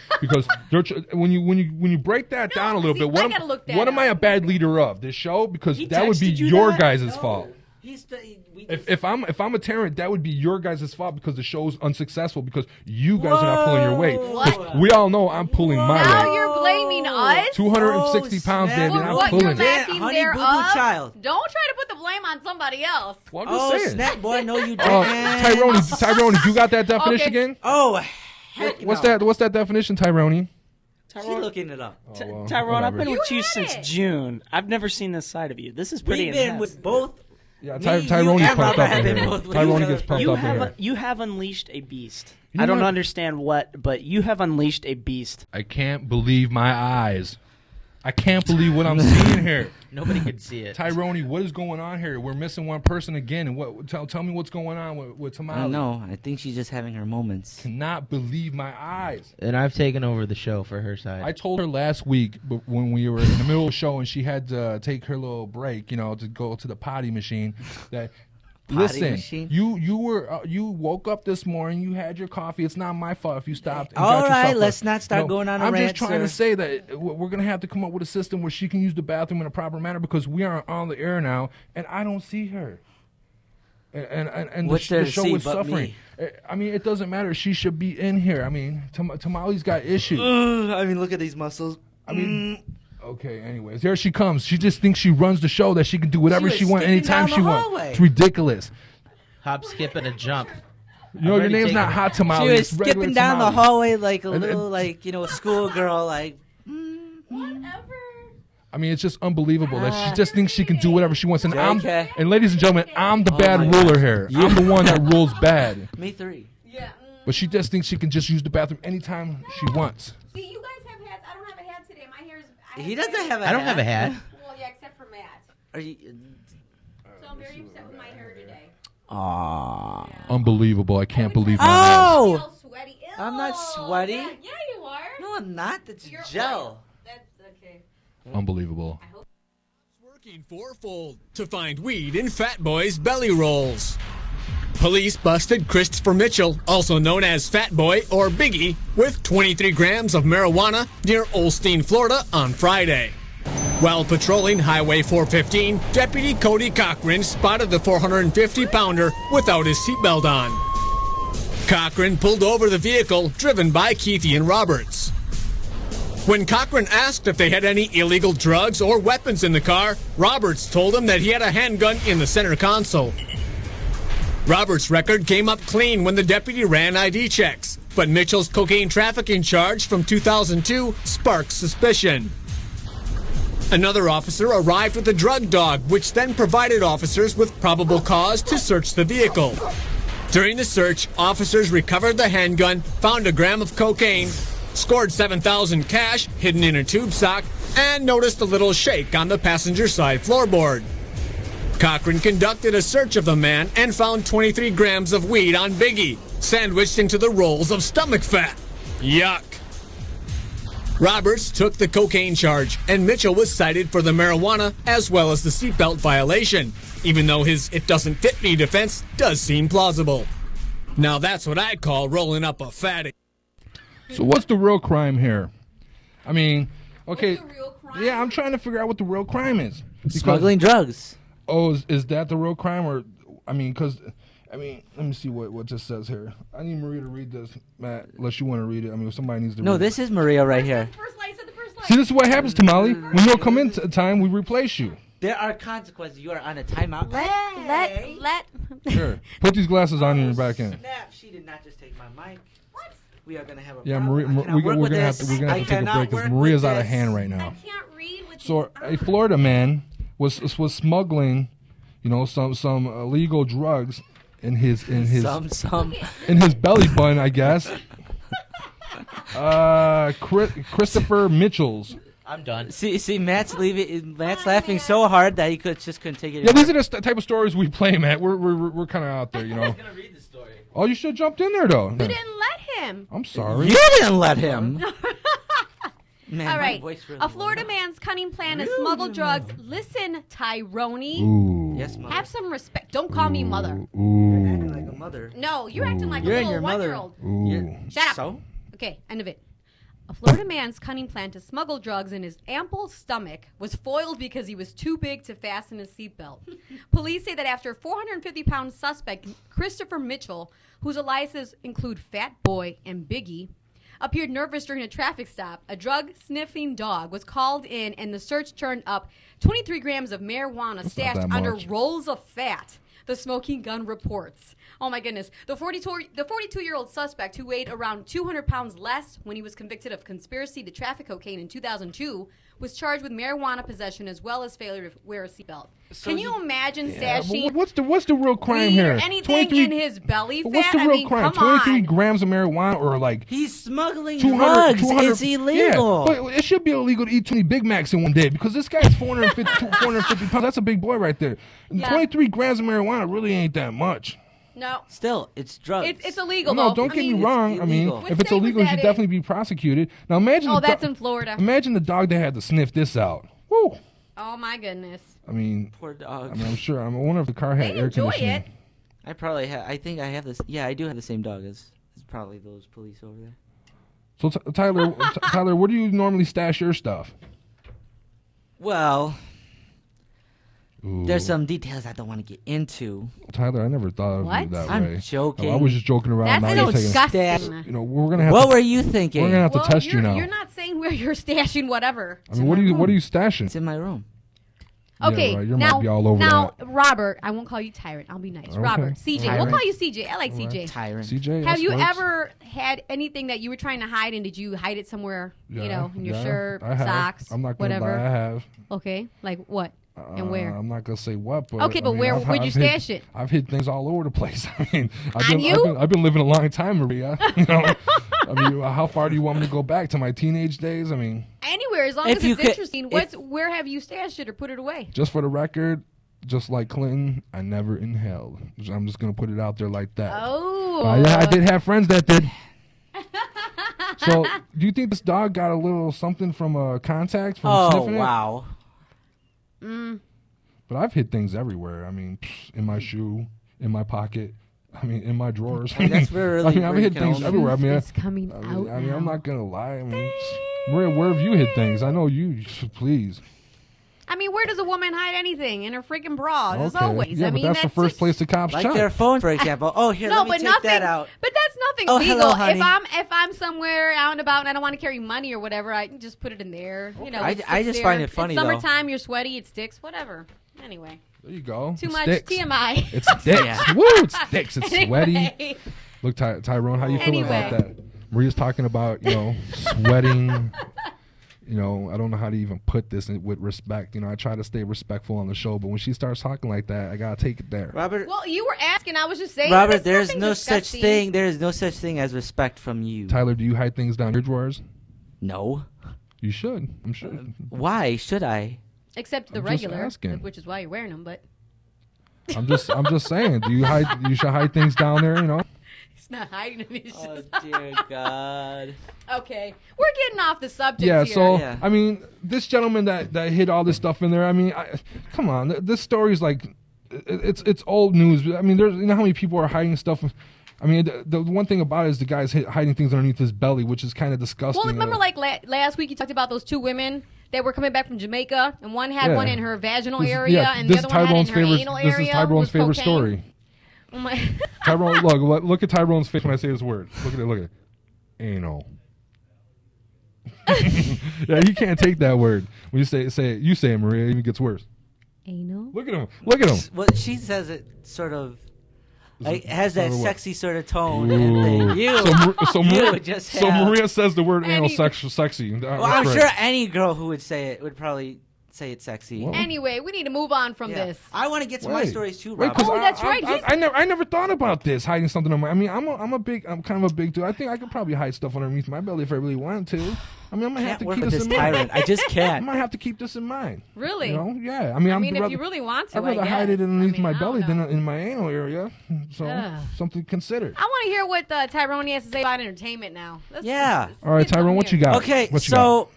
they're when you break that down a little bit. What am I a bad leader of? This show because that would be your guys' fault. If I'm a tyrant, that would be your guys' fault because the show's unsuccessful because you guys are not pulling your weight. 'Cause we all know I'm pulling my weight. Now you're blaming us? 260 pounds, baby. I'm pulling you're laughing Honey there Boo Boo of? Child. Don't try to put the blame on somebody else. Well, I'm just saying. Snap, boy, no, you didn't. Tyrone, you got that definition again? Oh, heck What's that definition, Tyrone? She's looking it up. Tyrone, I've been with you since June. I've never seen this side of you. This is pretty We've intense. been with both. Yeah, Tyrone pumped up in here. Tyrone gets pumped up in here. You have unleashed a beast. You know I don't what? understand what, but you have unleashed a beast. I can't believe my eyes. I can't believe what I'm seeing here. Nobody could see it. Tyrone, what is going on here? We're missing one person again. And what? Tell me what's going on with Tamale. I don't know. I think she's just having her moments. Cannot believe my eyes. And I've taken over the show for her side. I told her last week when we were in the middle of the show and she had to take her little break, to go to the potty machine, that. Listen, you woke up this morning, you had your coffee. It's not my fault if you stopped. And All got right, yourself let's not start going on a I'm rant, just trying sir. to say that we're going to have to come up with a system where she can use the bathroom in a proper manner because we are on the air now, and I don't see her. And What's the there to show see is but suffering. me? I mean, it doesn't matter. She should be in here. I mean, Tamale's got issues. I mean, look at these muscles. I mean. Okay, anyways, there she comes. She just thinks she runs the show, that she can do whatever she wants anytime she wants. It's ridiculous. Hop, skip, and a jump. Your name's not Hot Tamale. She was it's regular skipping down the Tamale. hallway like a little, a schoolgirl, like. Whatever. I mean, it's just unbelievable that she just thinks she can do whatever she wants. And JK. Ladies and gentlemen, I'm the bad ruler here. I'm the one that rules bad. Me three. Yeah. But she just thinks she can just use the bathroom anytime she wants. See, you guys have hats. I don't have a hat today. My hair is. He doesn't have a hat. I don't have a hat. Well, yeah, except for Matt. Are you? So I'm very upset with my hair today. Aww. Unbelievable. I can't believe my eyes. Oh! All sweaty. Ew. I'm not sweaty. Yeah, you are. No, I'm not. That's You're gel. oil. That's okay. Unbelievable. Working fourfold to find weed in Fat Boy's belly rolls. Police busted Christopher Mitchell, also known as Fat Boy or Biggie, with 23 grams of marijuana near Olstein, Florida on Friday. While patrolling Highway 415, Deputy Cody Cochran spotted the 450-pounder without his seatbelt on. Cochran pulled over the vehicle driven by Keithian Roberts. When Cochran asked if they had any illegal drugs or weapons in the car, Roberts told him that he had a handgun in the center console. Roberts' record came up clean when the deputy ran ID checks, but Mitchell's cocaine trafficking charge from 2002 sparked suspicion. Another officer arrived with a drug dog, which then provided officers with probable cause to search the vehicle. During the search, officers recovered the handgun, found a gram of cocaine, scored $7,000 cash hidden in a tube sock, and noticed a little shake on the passenger side floorboard. Cochran conducted a search of the man and found 23 grams of weed on Biggie, sandwiched into the rolls of stomach fat. Yuck. Roberts took the cocaine charge, and Mitchell was cited for the marijuana as well as the seatbelt violation, even though his "it doesn't fit me" defense does seem plausible. Now that's what I call rolling up a fatty. So what's the real crime here? I mean, okay, What's the real crime? yeah, I'm trying to figure out what the real crime is. Smuggling drugs. Oh, is that the real crime? Or, I mean, let me see what this says here. I need Maria to read this, Matt, unless you want to read it. I mean, if somebody needs to read it. No, this is Maria right here. First light, said the first light. See, this is what happens to Molly. When you don't come in time, we replace you. There are consequences. You are on a timeout. Let. Here, put these glasses on and you're back in. Snap! She did not just take my mic. What? We are gonna have a Yeah, problem. Maria, we're gonna have to take a break because Maria's out of hand right now. I can't read with So a Florida man was smuggling, some illegal drugs in his some. in his belly button, I guess. Christopher Mitchell's. I'm done. See, Matt's leaving. Matt's laughing so hard that he just couldn't take it. Yeah, these are the type of stories we play, Matt. We're kind of out there, I was gonna read the story. Oh, you should have jumped in there though. You didn't let him. I'm sorry. You didn't let him. Man, All my right. voice really A Florida man's cunning plan to smuggle drugs. Listen, Tyrone. Ooh. Yes, mother. Have some respect. Don't call me mother. You're acting like a mother. No, you're acting like You're a in little your mother. 1-year-old. Ooh. Shut up. So? Okay, end of it. A Florida man's cunning plan to smuggle drugs in his ample stomach was foiled because he was too big to fasten his seatbelt. Police say that after a 450-pound suspect, Christopher Mitchell, whose aliases include Fat Boy and Biggie, appeared nervous during a traffic stop, a drug-sniffing dog was called in, and the search turned up 23 grams of marijuana stashed under rolls of fat. The smoking gun reports. Oh my goodness. The 42-year-old suspect, who weighed around 200 pounds less when he was convicted of conspiracy to traffic cocaine in 2002, was charged with marijuana possession as well as failure to wear a seatbelt. So Can you imagine stashing What's the real crime weed here? or anything in his belly fat? What's the real I mean, crime? come 23 on. grams of marijuana or like He's smuggling 200, drugs. 200 It's illegal. Yeah, but it should be illegal to eat 20 Big Macs in one day because this guy's 450 pounds. That's a big boy right there. And Yeah. 23 grams of marijuana really ain't that much. No. Still, it's drugs. It's illegal, No, though. don't I get mean, me wrong. I mean, illegal. if it's illegal, you should definitely be prosecuted. Now imagine. Oh, the that's in Florida. Imagine the dog that had to sniff this out. Woo. Oh, my goodness. I mean, Poor dog. I mean, I'm sure. I wonder if the car had They air enjoy conditioning. it. I probably have. I think I have this. Yeah, I do have the same dog as probably those police over there. So Tyler, Tyler, where do you normally stash your stuff? Well, Ooh. there's some details I don't want to get into. Tyler, I never thought of What? you that I'm way. joking. I was just joking around. That's Now you're taking- disgusting. You know, we're gonna have. What to, were you thinking? We're gonna have to Well, test you now. You're not saying where you're stashing whatever. I mean, what are you stashing? It's in my room. Okay, yeah, right. You now, might be all over now that. Robert, I won't call you Tyrant. I'll be nice. Okay. Robert, CJ. Tyrant. We'll call you CJ. I like CJ. Tyrant. CJ, Have that's you works. ever had anything that you were trying to hide, and did you hide it somewhere? Yeah, You know, in your yeah, shirt, I have. socks, I'm not gonna whatever. lie, I have. Okay, like what and where? I'm not gonna say what, but Okay, I but mean, where'd you I've stash hid, it? I've hid things all over the place. I mean, you? I've been living a long time, Maria. You know, I mean, how far do you want me to go back to my teenage days? I mean, Anywhere, as long If as you it's could- interesting. Where have you stashed it or put it away? just for the record, just like Clinton, I never inhaled. I'm just gonna put it out there like that. Oh, Yeah, I did have friends that did. So, do you think this dog got a little something from contact from Oh sniffing it? wow. But I've hid things everywhere. I mean, in my shoe, in my pocket. I mean, in my drawers. I mean, that's really I mean, I've where you hid can things only- everywhere. I mean, It's coming out I mean, I'm now. not gonna lie. I mean, Maria, where have you hid things? I know you. Please. I mean, where does a woman hide anything? In her freaking bra, as Okay. always. Yeah, I but mean, that's the first just- place the cops Like check. their phone, for example. Oh, here, No, let me but take nothing. that out. But that's nothing Oh, legal. hello, honey. If I'm somewhere out and about and I don't want to carry money or whatever, I can just put it in there. You know, I it sticks just there. find it funny, It's though. summertime, you're sweaty, it sticks, whatever. Anyway, There you go. too It much sticks. TMI. It sticks. Yeah. Woo! It sticks. It's sweaty. Anyway. Look, Tyrone, how you feeling about Anyway. that? Maria's talking about sweating. I don't know how to even put this with respect. I try to stay respectful on the show, but when she starts talking like that, I gotta take it there. Robert, Well, you were asking. I was just saying. Robert, there's there's nothing no such disgusting. thing. There is no such thing as respect from you. Tyler, do you hide things down your drawers? No. You should. I'm sure. Why should I? Except the I'm just regular, asking. which is why you're wearing them. But I'm just saying. You should hide things down there. He's not hiding it. He's Oh, just... dear God. Okay, we're getting off the subject Yeah, here. so Yeah. I mean, this gentleman that hid all this stuff in there. I mean, come on, this story's like, it's old news. I mean, there's how many people are hiding stuff. I mean, the one thing about it is the guy's hiding things underneath his belly, which is kind of disgusting. Well, remember, like last week, you talked about those two women that were coming back from Jamaica, and one had one in her vaginal area, and the other one had in her anal area. This is Tyrone's favorite story. Oh my! Tyrone, look at Tyrone's face when I say this word. Look at it. Anal. Yeah, he can't take that word. When you say it, you say it, Maria. It even gets worse. Anal. Look at him. Look at him. Well, she says it sort of. Like, has that sexy sort of tone. So Maria says the word anal sexy. Well, I'm sure any girl who would say it would probably say it's sexy. Well, anyway, we need to move on from this. I want to get to my stories too, Rob. Oh, that's right. I never thought about this, hiding something on my. I mean, I'm kind of a big dude. I think I could probably hide stuff underneath my belly if I really wanted to. I mean, I'm gonna have to keep this in mind. I just can't. I might have to keep this in mind. Really? You know? Yeah. I mean, if you really want to, I'd rather hide it underneath my belly than in my anal area. So something to consider. I want to hear what Tyrone has to say about entertainment now. Let's all right, Tyrone, what you got? Okay, so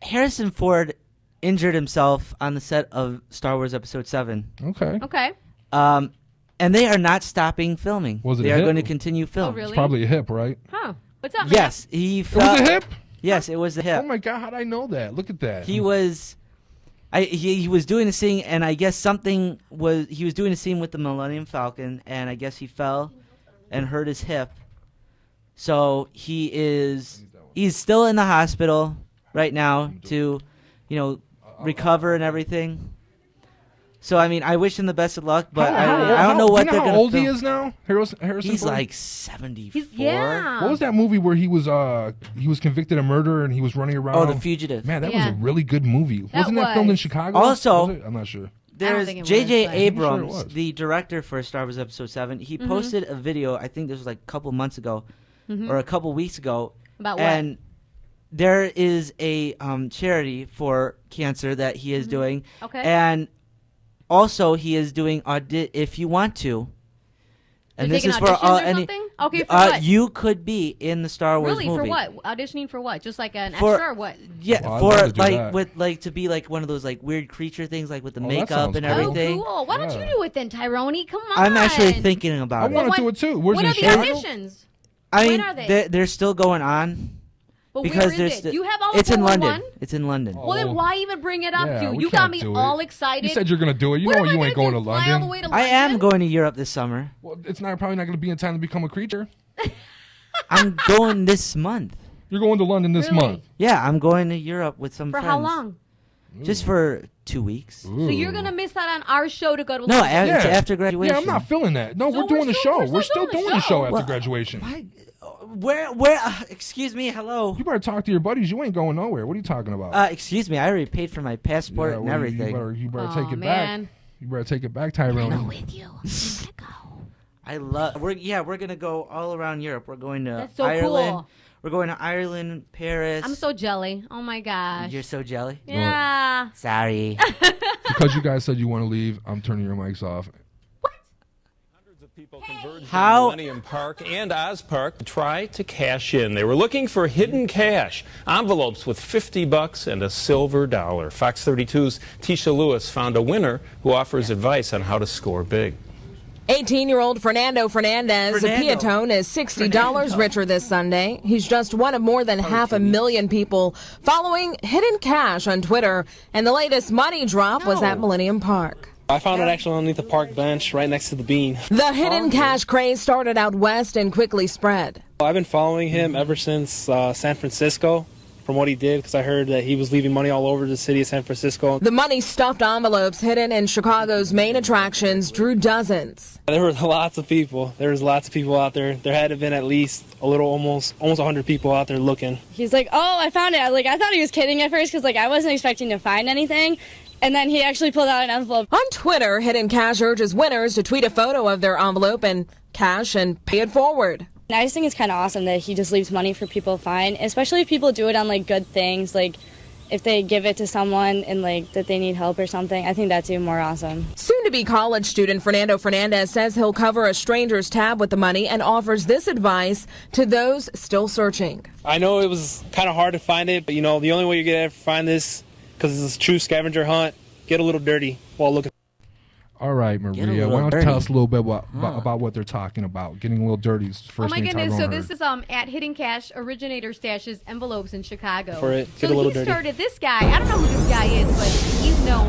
Harrison Ford injured himself on the set of Star Wars Episode 7. Okay. And they are not stopping filming. Was it they a are hip? going to continue filming. Oh, really? It's probably a hip, right? Huh. What's up, man? Yes, he fell. It was a hip? Yes, it was a hip. Oh my God, how'd I know that? Look at that. He was doing a scene, and I guess he was doing a scene with the Millennium Falcon, and I guess he fell and hurt his hip. So he's still in the hospital right now to, recover and everything. So I mean, I wish him the best of luck, but I don't know what they're going to film. How old he is now? Harrison He's Ford? like 74. Yeah. What was that movie where he was convicted of murder and he was running around? Oh, The Fugitive. Man, that was a really good movie. Wasn't that filmed in Chicago? Also, I'm not sure. There's J.J. Abrams, the director for Star Wars Episode 7. He posted a video, I think this was like a couple months ago, or a couple weeks ago. About what? And there is a charity for cancer that he is doing. Okay. And also he is doing If You Want To. And You're this is taking for auditions or something? Okay, for what? You could be in the Star Wars really? movie. For what? Auditioning for what? Just like an extra or what? Yeah, to be like one of those like weird creature things, like with the makeup and everything. Oh, cool. Why don't you do it then, Tyrone? Come on. I'm actually thinking about it. I want to do it too. When are the auditions? When are they? They're still going on. But because where is it? Do you have all it's in London. one? It's in London. Well, then why even bring it up, Yeah, You got me all excited. You said you're going to do it. You know you ain't going to Fly all the London. way to I am going to Europe this summer. Well, it's probably not going to be in time to become a creature. I'm going this month. You're going to London this month? Yeah, I'm going to Europe with some friends. For how long? Just for 2 weeks. So you're going to miss out on our show to go to No, London? after graduation. Yeah, I'm not feeling that. No, we're doing the show. We're still doing the show after graduation. Where? Excuse me. Hello. You better talk to your buddies. You ain't going nowhere. What are you talking about? Excuse me. I already paid for my passport and everything. You better take it back. You better take it back, Tyrone. I'm with you. We're gonna go all around Europe. We're going to That's so Ireland. cool. We're going to Ireland, Paris. I'm so jelly. Oh my gosh. You're so jelly. Yeah. Sorry. Because you guys said you want to leave, I'm turning your mics off. How? Millennium Park and Oz Park to try to cash in. They were looking for hidden cash, envelopes with $50 and a silver dollar. Fox 32's Tisha Lewis found a winner who offers advice on how to score big. 18-year-old Fernando Fernandez, a Piatone, is $60 richer this Sunday. He's just one of more than 500,000 people following hidden cash on Twitter, and the latest money drop was at Millennium Park. I found it actually underneath the park bench right next to the bean. The hidden cash craze started out west and quickly spread. I've been following him ever since San Francisco, from what he did, because I heard that he was leaving money all over the city of San Francisco. The money-stuffed envelopes hidden in Chicago's main attractions drew dozens. There were lots of people. There was lots of people out there. There had to have been at least almost 100 people out there looking. He's like, oh, I found it. I thought he was kidding at first because I wasn't expecting to find anything. And then he actually pulled out an envelope. On Twitter, Hidden Cash urges winners to tweet a photo of their envelope and cash and pay it forward. I just think it's kind of awesome that he just leaves money for people to find, especially if people do it on good things. if they give it to someone and like that they need help or something, I think that's even more awesome. Soon-to-be college student Fernando Fernandez says he'll cover a stranger's tab with the money and offers this advice to those still searching. I know it was kind of hard to find it, but, the only way you're going to find this, because it's a true scavenger hunt, get a little dirty while looking. All right, Maria, why don't you tell us a little bit about what they're talking about, getting a little dirty. Oh my goodness! So this is at Hidden Cash Originator Stashes Envelopes in Chicago. For it, get a little dirty. Started this guy. I don't know who this guy is, but he's known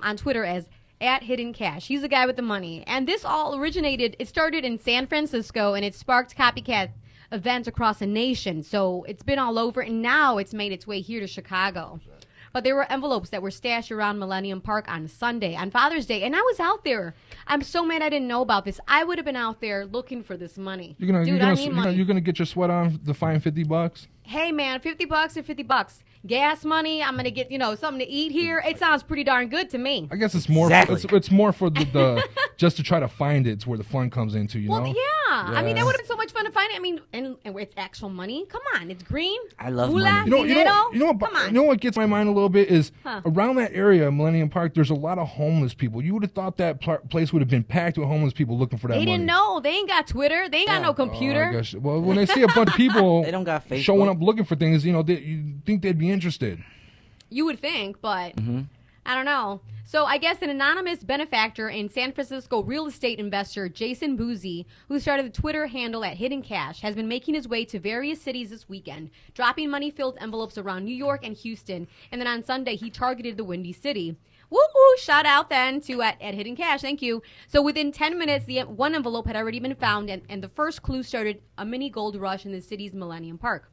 on Twitter as @Hidden Cash. He's the guy with the money, and this all originated. It started in San Francisco, and it sparked copycat events across the nation. So it's been all over, and now it's made its way here to Chicago. But there were envelopes that were stashed around Millennium Park on Sunday, on Father's Day, and I was out there. I'm so mad I didn't know about this. I would have been out there looking for this money. You're gonna get your sweat on to find $50? Hey man, $50 or $50. Gas money. I'm gonna get something to eat here. It sounds pretty darn good to me. I guess it's more. Exactly. It's more for the just to try to find it. It's where the fun comes into. Yeah. I mean, that would have been so much fun to find it. I mean, and it's actual money. Come on, it's green. I love money. You know what gets my mind a little bit is around that area, Millennium Park. There's a lot of homeless people. You would have thought that place would have been packed with homeless people looking for that money. They didn't know. They ain't got Twitter. They ain't got no computer. Well, when they see a bunch of people they don't got Facebook. Showing up looking for things, you think they'd be interested. You would think, but I don't know. So I guess an anonymous benefactor and San Francisco real estate investor, Jason Boozy, who started the Twitter handle @Hidden Cash, has been making his way to various cities this weekend, dropping money-filled envelopes around New York and Houston, and then on Sunday he targeted the Windy City. Woo-hoo! Shout out then to @Hidden Cash. Thank you. So within 10 minutes, the one envelope had already been found, and the first clue started a mini gold rush in the city's Millennium Park.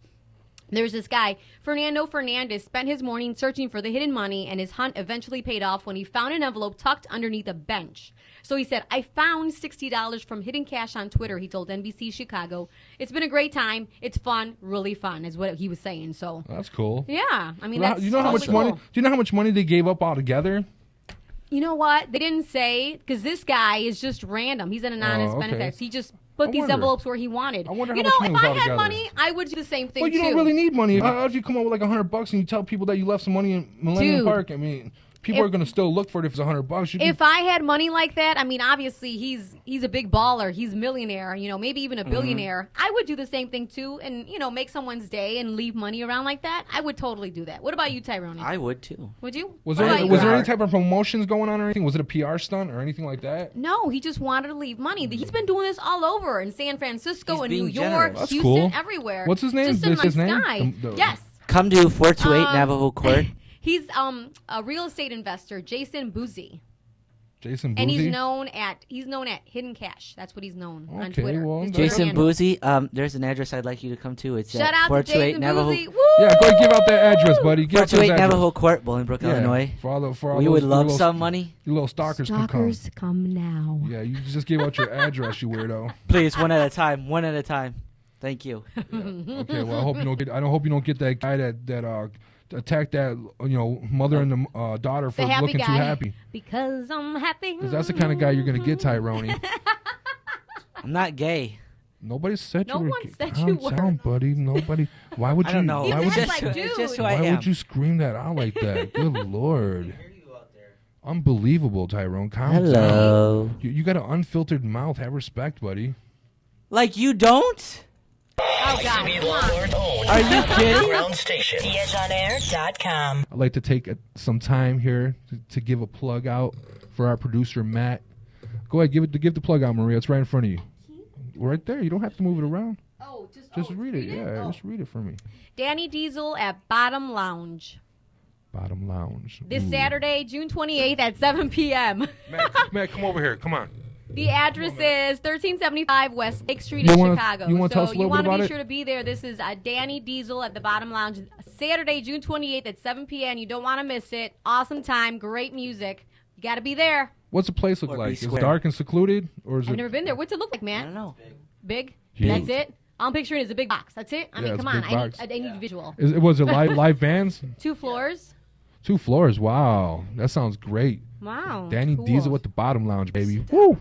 There's this guy, Fernando Fernandez, spent his morning searching for the hidden money, and his hunt eventually paid off when he found an envelope tucked underneath a bench. So he said, I found $60 from Hidden Cash on Twitter, he told NBC Chicago. It's been a great time. It's fun, really fun, is what he was saying. So that's cool. Yeah. I mean, Do you know how much money they gave up altogether? You know what? They didn't say, because this guy is just random. He's an anonymous benefactor. He just put these envelopes where he wanted. I wonder how much money was if I altogether. had money, I would do the same thing, Well, you don't really need money. How if you come up with like $100 and you tell people that you left some money in Millennium Park? I mean, people are going to still look for it if it's $100. If I had money like that, I mean, obviously he's a big baller. He's a millionaire, maybe even a billionaire. I would do the same thing too, and make someone's day and leave money around like that. I would totally do that. What about you, Tyrone? I would too. Would you? Was there any type of promotions going on or anything? Was it a PR stunt or anything like that? No, he just wanted to leave money. He's been doing this all over in San Francisco and New York, That's Houston, cool. everywhere. What's his name? Just a nice guy. Yes. Come to 428 Navajo Court. He's a real estate investor, Jason Boozy. Jason Boozy? And he's known at Hidden Cash. That's what he's known on Twitter. Well, Jason Boozy, there's an address I'd like you to come to. It's Shout at out 428 to Navajo. Boozy. Yeah, go give out that address, buddy. Give 428 Navajo Court, Bolingbrook, Illinois. We would love some money. You little stalkers Stalkers come now. Yeah, you just gave out your address, you weirdo. Please, one at a time. One at a time. Thank you. Yeah. Okay, well, I hope you don't get that guy that attacked that mother and the daughter for looking too happy. Because I'm happy. Because that's the kind of guy you're gonna get, Tyrone. I'm not gay. Nobody said you were. No one said you were. Down, buddy. Nobody. Why would you? I don't know. Why would you scream that out like that? Good Lord. Unbelievable, Tyrone. Calm down. You got an unfiltered mouth. Have respect, buddy. Like you don't? Oh, God. Are you kidding? TheEdgeOnAir.com. I'd like to take some time here to give a plug out for our producer, Matt. Go ahead, give the plug out, Maria. It's right in front of you. Right there. You don't have to move it around. Oh, just read it. Yeah, just read it for me. Danny Diesel at Bottom Lounge. Bottom Lounge. This Saturday, June 28th at 7 p.m. Matt, come over here. Come on. The address is 1375 West Lake Street in Chicago. You want to tell us a little bit about it? You want to be sure to be there. This is Danny Diesel at the Bottom Lounge. Saturday, June 28th at 7 p.m. You don't want to miss it. Awesome time. Great music. You got to be there. What's the place look like? Is it dark and secluded? Or is I've never been there. What's it look like, man? I don't know. Big? Huge. That's it? All I'm picturing is a big box. That's it? I mean, come on. I need a visual. Was it live bands? 2 floors. 2 floors. Wow. That sounds great. Wow. Danny cool. Diesel at the Bottom Lounge, baby. Woo!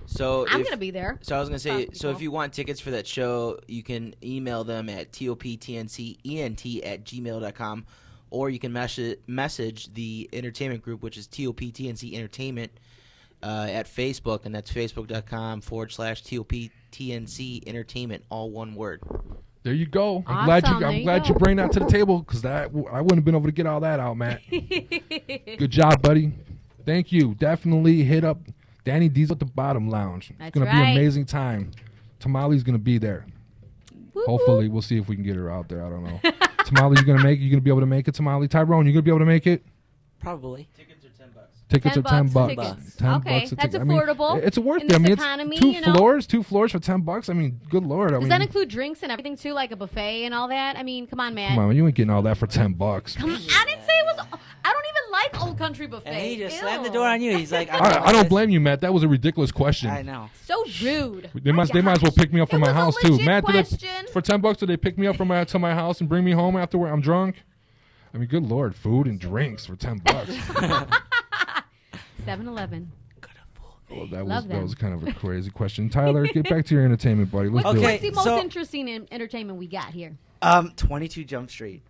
So I'm going to be there. So I was going to say, so if you want tickets for that show, you can email them at toptncent@gmail.com, or you can message the entertainment group, which is TOPTNC Entertainment, at Facebook, and that's facebook.com/TOPTNC Entertainment, all one word. There you go. Awesome. I'm glad you bring that to the table, because I wouldn't have been able to get all that out, Matt. Good job, buddy. Thank you. Definitely hit up Danny D's at the Bottom Lounge. It's going to be an amazing time. Tamale's going to be there. Hopefully, we'll see if we can get her out there. I don't know. Tamale, you going to be able to make it, Tamale? Tyrone, you going to be able to make it? Probably. Tickets are $10. Tickets. $10 Okay, a that's ticket. affordable. I mean, it's worth in it. I this mean, economy, it's two floors for $10. I mean, good Lord. Does that include drinks and everything too, like a buffet and all that? I mean, come on, man. Come on, you ain't getting all that for $10. Come on. I didn't say it was. I don't even like Old Country Buffet. And he just slammed the door on you. He's like, I don't blame you, Matt. That was a ridiculous question. I know. So rude. They might as well pick me up from my house too. Matt, question. For $10, do they pick me up from to my house and bring me home after I'm drunk? I mean, good Lord, food and drinks for $10. 7-Eleven. Well, that was kind of a crazy question. Tyler, get back to your entertainment, buddy. Let's do it. What's the most interesting entertainment we got here? 22 Jump Street.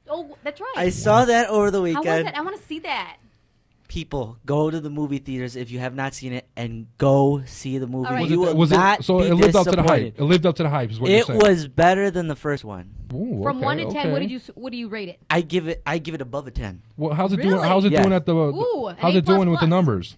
Oh, that's right. I saw that over the weekend. How was it? I want to see that. People, go to the movie theaters if you have not seen it, and go see the movie. Right. You will not so be it lived up to the hype. disappointed. It lived up to the hype, is what you're saying. It was better than the first one. Ooh, From 1 to 10, okay. what do you rate it? I give it above a 10. Well, how's it Really? doing? How's it Yes. doing at the? Ooh, how's an it doing A++. with the numbers?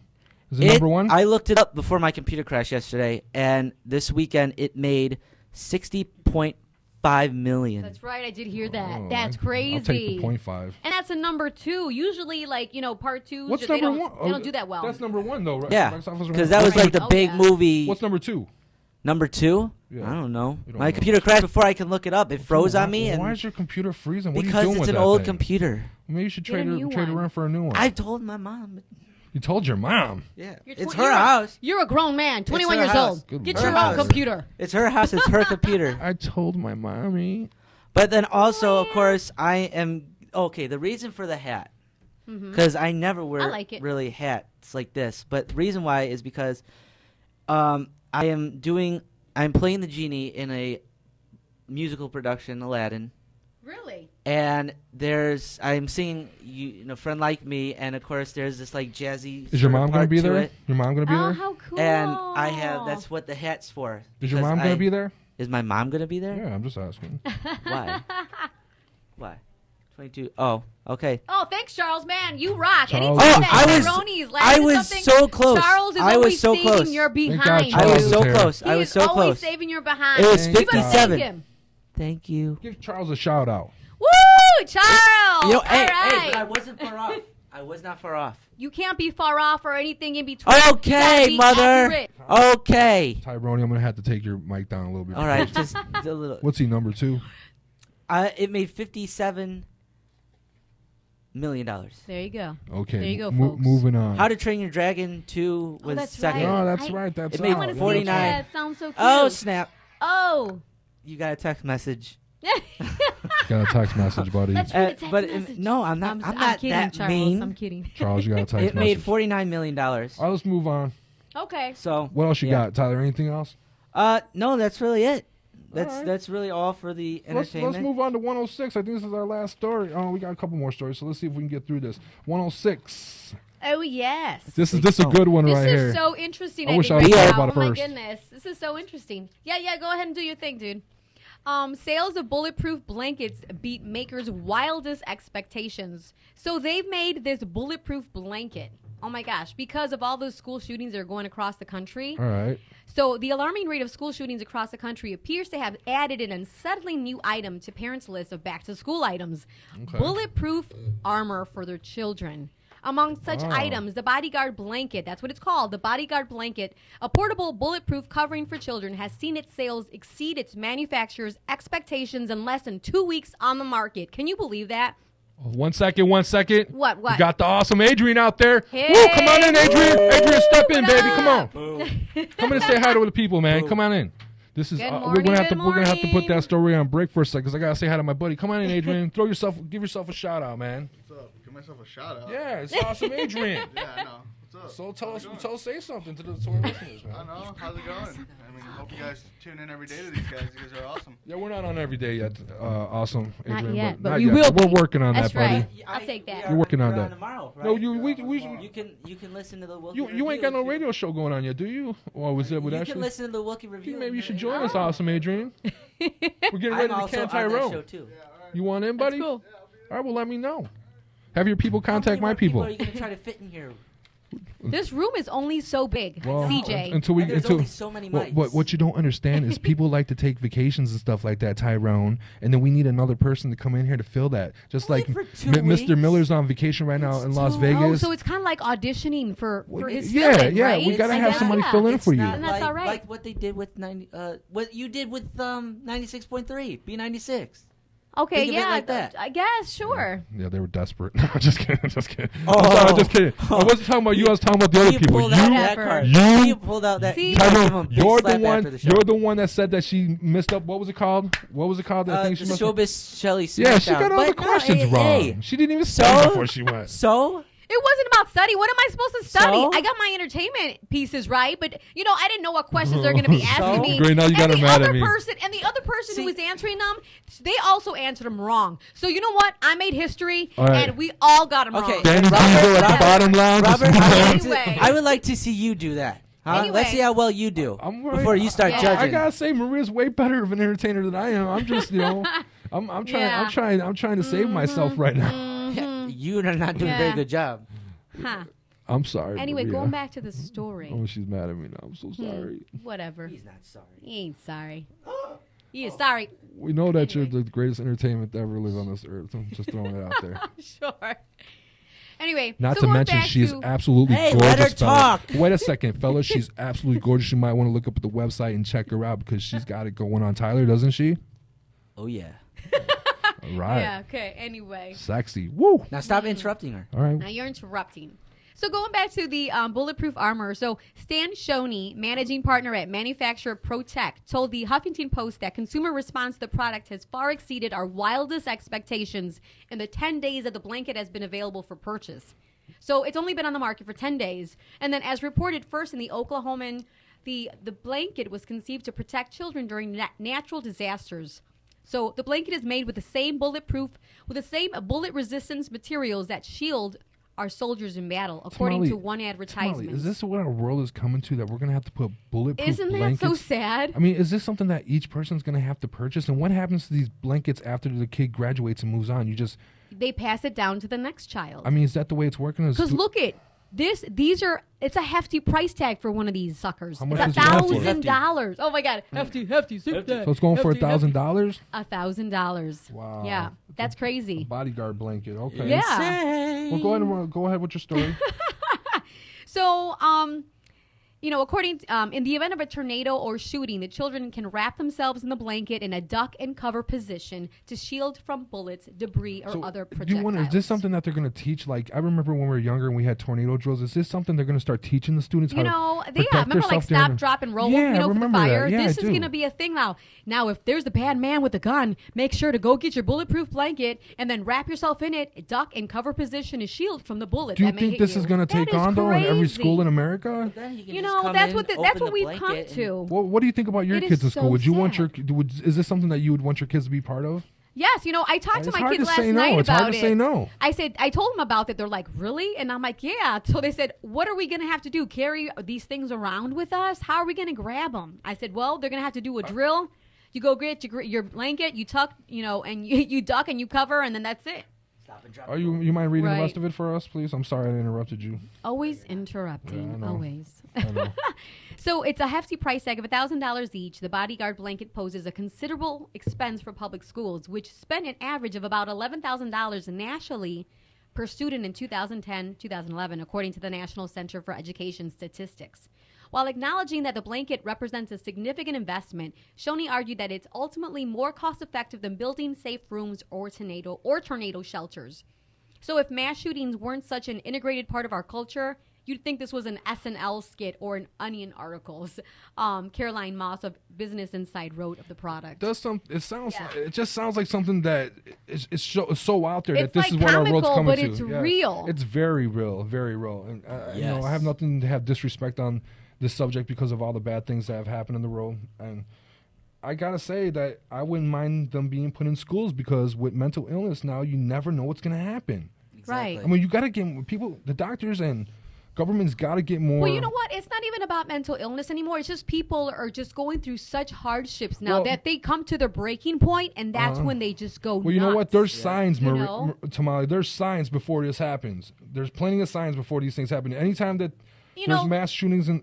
Is it number one? I looked it up before my computer crashed yesterday, and this weekend it made $60.5 million. That's right. I did hear that. Oh, That's crazy. I'll take the 0.5. And that's a number 2. Usually, part 2s, What's they number don't, one? they don't do that well. That's number one, though, right? Yeah, Box office because that was like the big movie. What's number 2? Number 2? Yeah. I don't know. You don't My know. computer crashed before I can look it up. It froze on me. Why And is your computer freezing? What because are you doing it's with an that old thing? computer. Maybe you should Get a new trade it one. in for a new one. I told my mom. You told your mom. Yeah, You're it's tw- her you're a- house. You're a grown man, 21 her years house. old. Good Get Lord. your Her own house. computer. It's her house. It's her computer. I told my mommy. But then also, of course, I am okay. The reason for the hat, because I never wear I like it. really hats like this. But the reason why is because I'm playing the genie in a musical production, Aladdin. Really? And I'm singing a friend like me, and of course there's this like jazzy. Is your mom going to be there? Your mom going to be Oh, there? how cool. And that's what the hat's for. Is your because mom going to be there? Is my mom going to be there? Yeah, I'm just asking. Why? Why? 22. Oh, okay. Oh, thanks, Charles. Man, you rock. Charles Anytime is- that I was- Tyrone I laughing was at something, so close. Charles is I was always so saving close. your Thank God behind. I was Charles so is here. close. He I was is so always close. saving your behind. It was You better thank 57. him. Thank you. Give Charles a shout out. Woo, Charles! Hey, All right. but I wasn't far off. I was not far off. You can't be far off or anything in between. Okay, You gotta be mother. accurate. Okay. Tyrone, I'm going to have to take your mic down a little bit. All right, just a little. What's he, number 2? It made $57 million. There you go. Okay. There you go, folks. Moving on. How to Train Your Dragon 2 was that's second. right. Oh, that's right. That's It made out. I wanna see 49. that. Sounds so cute. Oh, snap. Oh. You got a text message. Got a text message, buddy. Let's read a text but message. no, I'm not. I'm not kidding, that Charles. mean. I'm kidding. Charles, you got a text It made message. $49 million. All right, let's move on. Okay. So What else you yeah. got, Tyler? Anything else? No, that's really it. right. That's really all for the Let's entertainment. move on to 106. I think this is our last story. Oh, we got a couple more stories, so let's see if we can get through this. 106. Oh, yes. This is a good one This right is here. so interesting. I wish I think, would right thought now. about it Oh, my first. goodness. This is so interesting. Yeah, go ahead and do your thing, dude. Sales of bulletproof blankets beat makers' wildest expectations. So they've made this bulletproof blanket. Oh my gosh, because of all those school shootings that are going across the country. All right. So the alarming rate of school shootings across the country appears to have added an unsettling new item to parents' list of back-to-school items. Okay. Bulletproof armor for their children. Among such items, the Bodyguard blanket, that's what it's called, the Bodyguard blanket, a portable bulletproof covering for children, has seen its sales exceed its manufacturer's expectations in less than 2 weeks on the market. Can you believe that? 1 second. What? We got the awesome Adrian out there. Hey. Woo, come on in, Adrian. Woo. Adrian, step in, What baby. up? Come on. Come in and say hi to the people, man. Come on in. This is Good we're morning, gonna have to good we're gonna have to put morning. that story on break for a second because I gotta say hi to my buddy. Come on in, Adrian. Give yourself a shout out, man. Give myself a shout out. Yeah, it's awesome, Adrian. Yeah, I know. What's up? So say something to our listeners, man. I know. How's it going? I mean, hope you guys tune in every day to these guys. You guys are awesome. Yeah, we're not on every day yet. Awesome, Not Adrian, yet, but not we yet. will We're be. working on That's that, buddy. right. I'll take that. You're working on that. Tomorrow, right? No, you can listen to the Wilkie you Review ain't got no too. radio show going on yet, do you? Or was it with You Ashley? can listen to the Wilkie Review. Maybe you should join us, awesome, Adrian. We're getting ready to also can on that Tyrone. show too. You want in, buddy? Cool. All right, well, let me know. Have your people contact my people. How many more people are you gonna try to fit in here? This room is only so big, Well, CJ. There's only so many mics. What you don't understand is people like to take vacations and stuff like that, Tyrone, and then we need another person to come in here to fill that. Just like Mr. weeks. Miller's on vacation right now in Las Oh, Vegas. so it's kind of like auditioning for his yeah, filling, yeah, right? we gotta I have guess. somebody fill in for you. And that's all right. Like what they did with what you did with 96.3 B96. Okay, Think of it yeah, like that. I guess, sure. Yeah, they were desperate. No, just kidding. Just kidding. Oh. I'm sorry, just kidding. I wasn't talking about you. I was talking about the other people. Pulled out that card. You pulled out that. Tyrone, you're the one. You're the one that said that she missed up. What was it called? What was it called? That thing she the missed up? Showbiz Shelly Smackdown. Yeah, she got all the But no, questions wrong. hey. She didn't even study before she went. So? It wasn't about study. What am I supposed to study? So? I got my entertainment pieces right, but I didn't know what questions they're going to be asking me. Great, now you got her mad at me. And the other person who was answering them, they also answered them wrong. So you know what? I made history, All right. and we all got them wrong. Bottom line. Robert, Anyway. I would like to see you do that. Huh? Anyway. Let's see how well you do before you start I judging. gotta say, Maria's way better of an entertainer than I am. I'm just, I'm trying to save myself right now. You are not doing a very good job. Huh. I'm sorry. Anyway, Maria. going back to the story. Oh, she's mad at me now. I'm so sorry. Whatever. He's not sorry. He ain't sorry. He is sorry. We know that you're the greatest entertainment to ever live on this earth. I'm just throwing it out there. Sure. Anyway, Not so to going mention, back she is to- absolutely Hey, gorgeous. let her fella. talk. Wait a second, fellas. She's absolutely gorgeous. You might want to look up at the website and check her out because she's got it going on. Tyler, doesn't she? Oh, yeah. All right. Yeah, okay, anyway. Sexy. Woo. Now stop interrupting her. All right. Now you're interrupting. So going back to the bulletproof armor, so Stan Shoney, managing partner at manufacturer ProTech, told the Huffington Post that consumer response to the product has far exceeded our wildest expectations in the 10 days that the blanket has been available for purchase. So it's only been on the market for 10 days. And then as reported first in the Oklahoman, the blanket was conceived to protect children during natural disasters. So the blanket is made with the same bullet resistance materials that shield our soldiers in battle, according Tamale, to one advertisement. Is this what our world is coming to, that we're going to have to put bulletproof Isn't that blankets? so sad? I mean, is this something that each person's going to have to purchase? And what happens to these blankets after the kid graduates and moves on? They pass it down to the next child. I mean, is that the way it's working? Because look it. It's a hefty price tag for one of these suckers. How much It's is it going for? $1,000. Oh my God, hefty. So it's going for $1,000? $1,000. Wow. Yeah, that's crazy. Bodyguard blanket. Okay. Yeah. Well, go ahead with your story. So, according in the event of a tornado or shooting, the children can wrap themselves in the blanket in a duck and cover position to shield from bullets, debris, or other Do projectiles. you wonder, is this something that they're going to teach? Like, I remember when we were younger and we had tornado drills. Is this something they're going to start teaching the students how to protect remember like themselves during stop, drop, and roll, Yeah, I for the remember fire. that. Yeah, This I is do. going to be a thing now. Now, if there's a bad man with a gun, make sure to go get your bulletproof blanket and then wrap yourself in it, duck and cover position, and shield from the bullet. Do you that may think hit this you. is going to take on, though, in every school in America? That's what we've come to. Well, what do you think about your It kids is in school? so Would you want sad. is this something that you would want your kids to be part of? Yes, I talked to It's my hard kids to last say no. night It's about hard to it. say no. I told them about it. They're like, really? And I'm like, yeah. So they said, what are we going to have to do? Carry these things around with us? How are we going to grab them? I said, well, they're going to have to do a drill. You go get your blanket, you tuck, and you duck and you cover, and then that's it. Are you mind reading the Right. rest of it for us, please? I'm sorry I interrupted you. Always interrupting. Yeah, I know. Always. I know. So it's a hefty price tag of $1,000 each. The bodyguard blanket poses a considerable expense for public schools, which spent an average of about $11,000 nationally per student in 2010-2011, according to the National Center for Education Statistics. While acknowledging that the blanket represents a significant investment, Shoney argued that it's ultimately more cost-effective than building safe rooms or tornado shelters. So if mass shootings weren't such an integrated part of our culture, you'd think this was an SNL skit or an Onion articles. Caroline Moss of Business Insight wrote of the product. It just sounds like something that is so out there that this like is what our world's comical, coming but to. it's real. It's very real, very real. And I have nothing to have disrespect on this subject because of all the bad things that have happened in the world. And I gotta say that I wouldn't mind them being put in schools, because with mental illness now, you never know what's gonna happen. Exactly. Right. I mean, you gotta get people, the doctors and government's gotta get more. Well, you know what? It's not even about mental illness anymore. It's just people are just going through such hardships now that they come to their breaking point, and that's when they just go Well, you know what? There's signs, know? Tamale. There's signs before this happens. There's plenty of signs before these things happen. Anytime that there's mass shootings in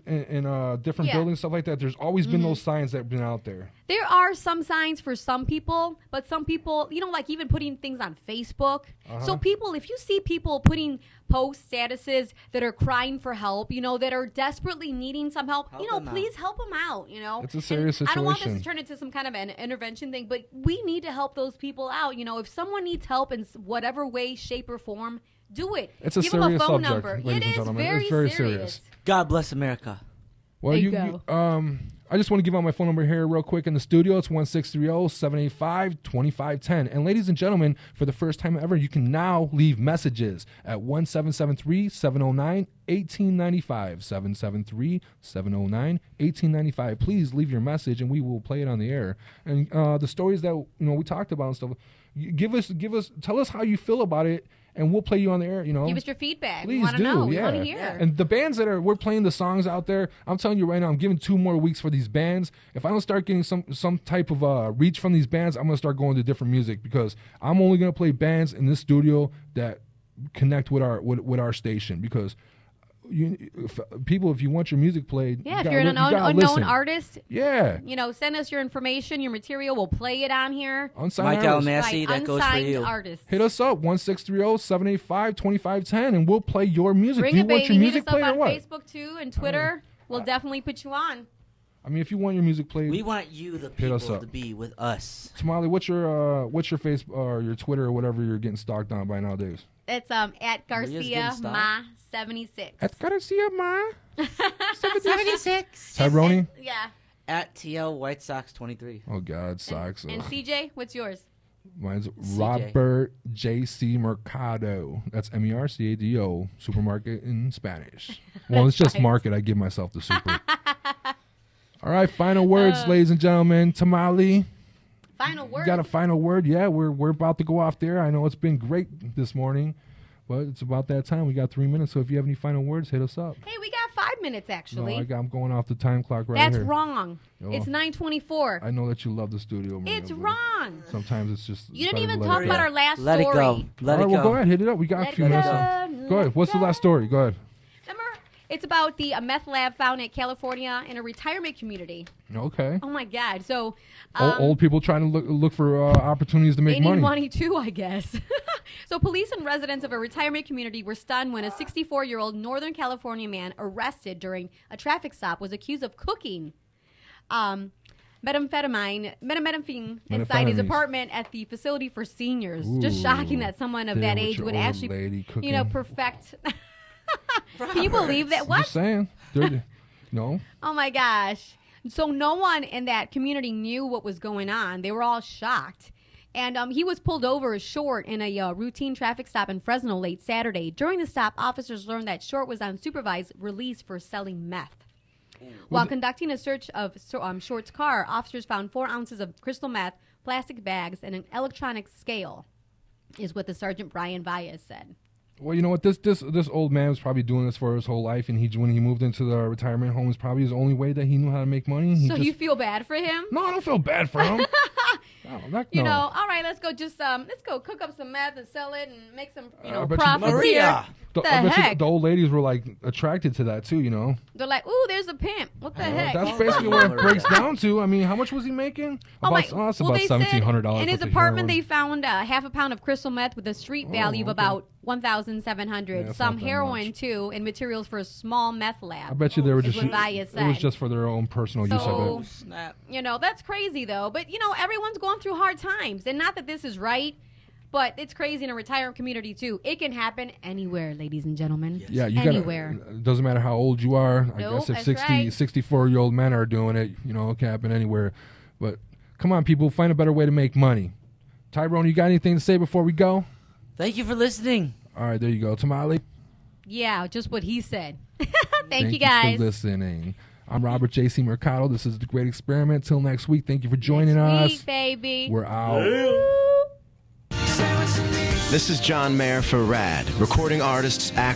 different buildings, stuff like that, there's always been those signs that have been out there. There are some signs for some people, but some people, like even putting things on Facebook. So people, if you see people putting post statuses that are crying for help, that are desperately needing some help, please help them out, It's a serious situation. I don't want this to turn into some kind of an intervention thing, but we need to help those people out. If someone needs help in whatever way, shape, or form, do it. It's a Give serious them a phone subject, number. ladies and gentlemen. It's very serious. God bless America. Well, there you go. I just want to give out my phone number here real quick in the studio. It's 1-630-785-2510. And ladies and gentlemen, for the first time ever, you can now leave messages at 1-773-709-1895. 773-709-1895. Please leave your message and we will play it on the air. And the stories that we talked about and stuff, tell us how you feel about it, and we'll play you on the air, Give us your feedback. Please We want to know. We want to hear. And the bands we're playing the songs out there, I'm telling you right now, I'm giving 2 more weeks for these bands. If I don't start getting some type of reach from these bands, I'm going to start going to different music, because I'm only going to play bands in this studio that connect with our station, because if you want your music played, if you're an unknown artist, send us your information, your material. We'll play it on here. Unsigned Mike Almassi, that goes for you. Artists. Hit us up 1-630-785-2510, and we'll play your music. Bring Do you it, want baby. your music Hit us played up or on what? Facebook too and Twitter. We'll definitely put you on. I mean, if you want your music played, we want you, the people, to be with us. Tamale, what's your Facebook or your Twitter or whatever you're getting stalked on by nowadays? It's at Garcia Ma 76. At Garcia Ma 76. Tyrone? Yeah. At TL White Sox 23. Oh God, Sox. And CJ, what's yours? Mine's Robert J.C. Mercado. That's MERCADO. Supermarket in Spanish. Well, it's just market. I give myself the super. All right, final words, ladies and gentlemen. Tamale. Final word. You got a final word? Yeah, we're about to go off there. I know it's been great this morning, but it's about that time. We got 3 minutes, so if you have any final words, hit us up. Hey, we got 5 minutes, actually. No, I'm going off the time clock right That's here. That's wrong. Oh, it's 9:24. I know that you love the studio. Maria, it's wrong. Sometimes it's just... You didn't even talk about our last story. Let it go. All right, well, go ahead. Hit it up. We got a few minutes. Go ahead. What's the last story? Go ahead. It's about the meth lab found in California in a retirement community. Okay. Oh my God! So old people trying to look for opportunities to make money. They need money too, I guess. So police and residents of a retirement community were stunned when a 64-year-old Northern California man arrested during a traffic stop was accused of cooking methamphetamine inside his apartment at the facility for seniors. Ooh, just shocking that someone of that age would actually, perfect. Can you believe that? What? I'm just saying. No. Oh my gosh. So no one in that community knew what was going on. They were all shocked. And he was pulled over short in a routine traffic stop in Fresno late Saturday. During the stop, officers learned that Short was on supervised release for selling meth. While conducting a search of Short's car, officers found 4 ounces of crystal meth, plastic bags, and an electronic scale, is what the Sergeant Brian Valles said. Well, you know what? This old man was probably doing this for his whole life, and when he moved into the retirement home, was probably his only way that he knew how to make money. You feel bad for him? No, I don't feel bad for him. All right, let's go. Let's go cook up some meth and sell it and make some, profits Maria. here. I bet you the old ladies were like attracted to that too. They're like, ooh, there's a pimp. What the heck? That's basically what it breaks down to. I mean, how much was he making? That's about $1,700. In his apartment, they found half a pound of crystal meth with a street value of about $1,700. Some heroin too, and materials for a small meth lab. I bet you they were just. It was just for their own personal use. I bet. Snap. That's crazy though. But everyone's going through hard times, and not that this is right. But it's crazy in a retirement community, too. It can happen anywhere, ladies and gentlemen. Yeah, you anywhere. It doesn't matter how old you are. I guess if 64-year-old men are doing it, it can happen anywhere. But come on, people, find a better way to make money. Tyrone, you got anything to say before we go? Thank you for listening. All right, there you go. Tamale? Yeah, just what he said. Thank you, guys. for listening. I'm Robert J.C. Mercado. This is The Great Experiment. Till next week, thank you for joining us. Next week, baby. We're out. This is John Mayer for RAD, recording artists, actors,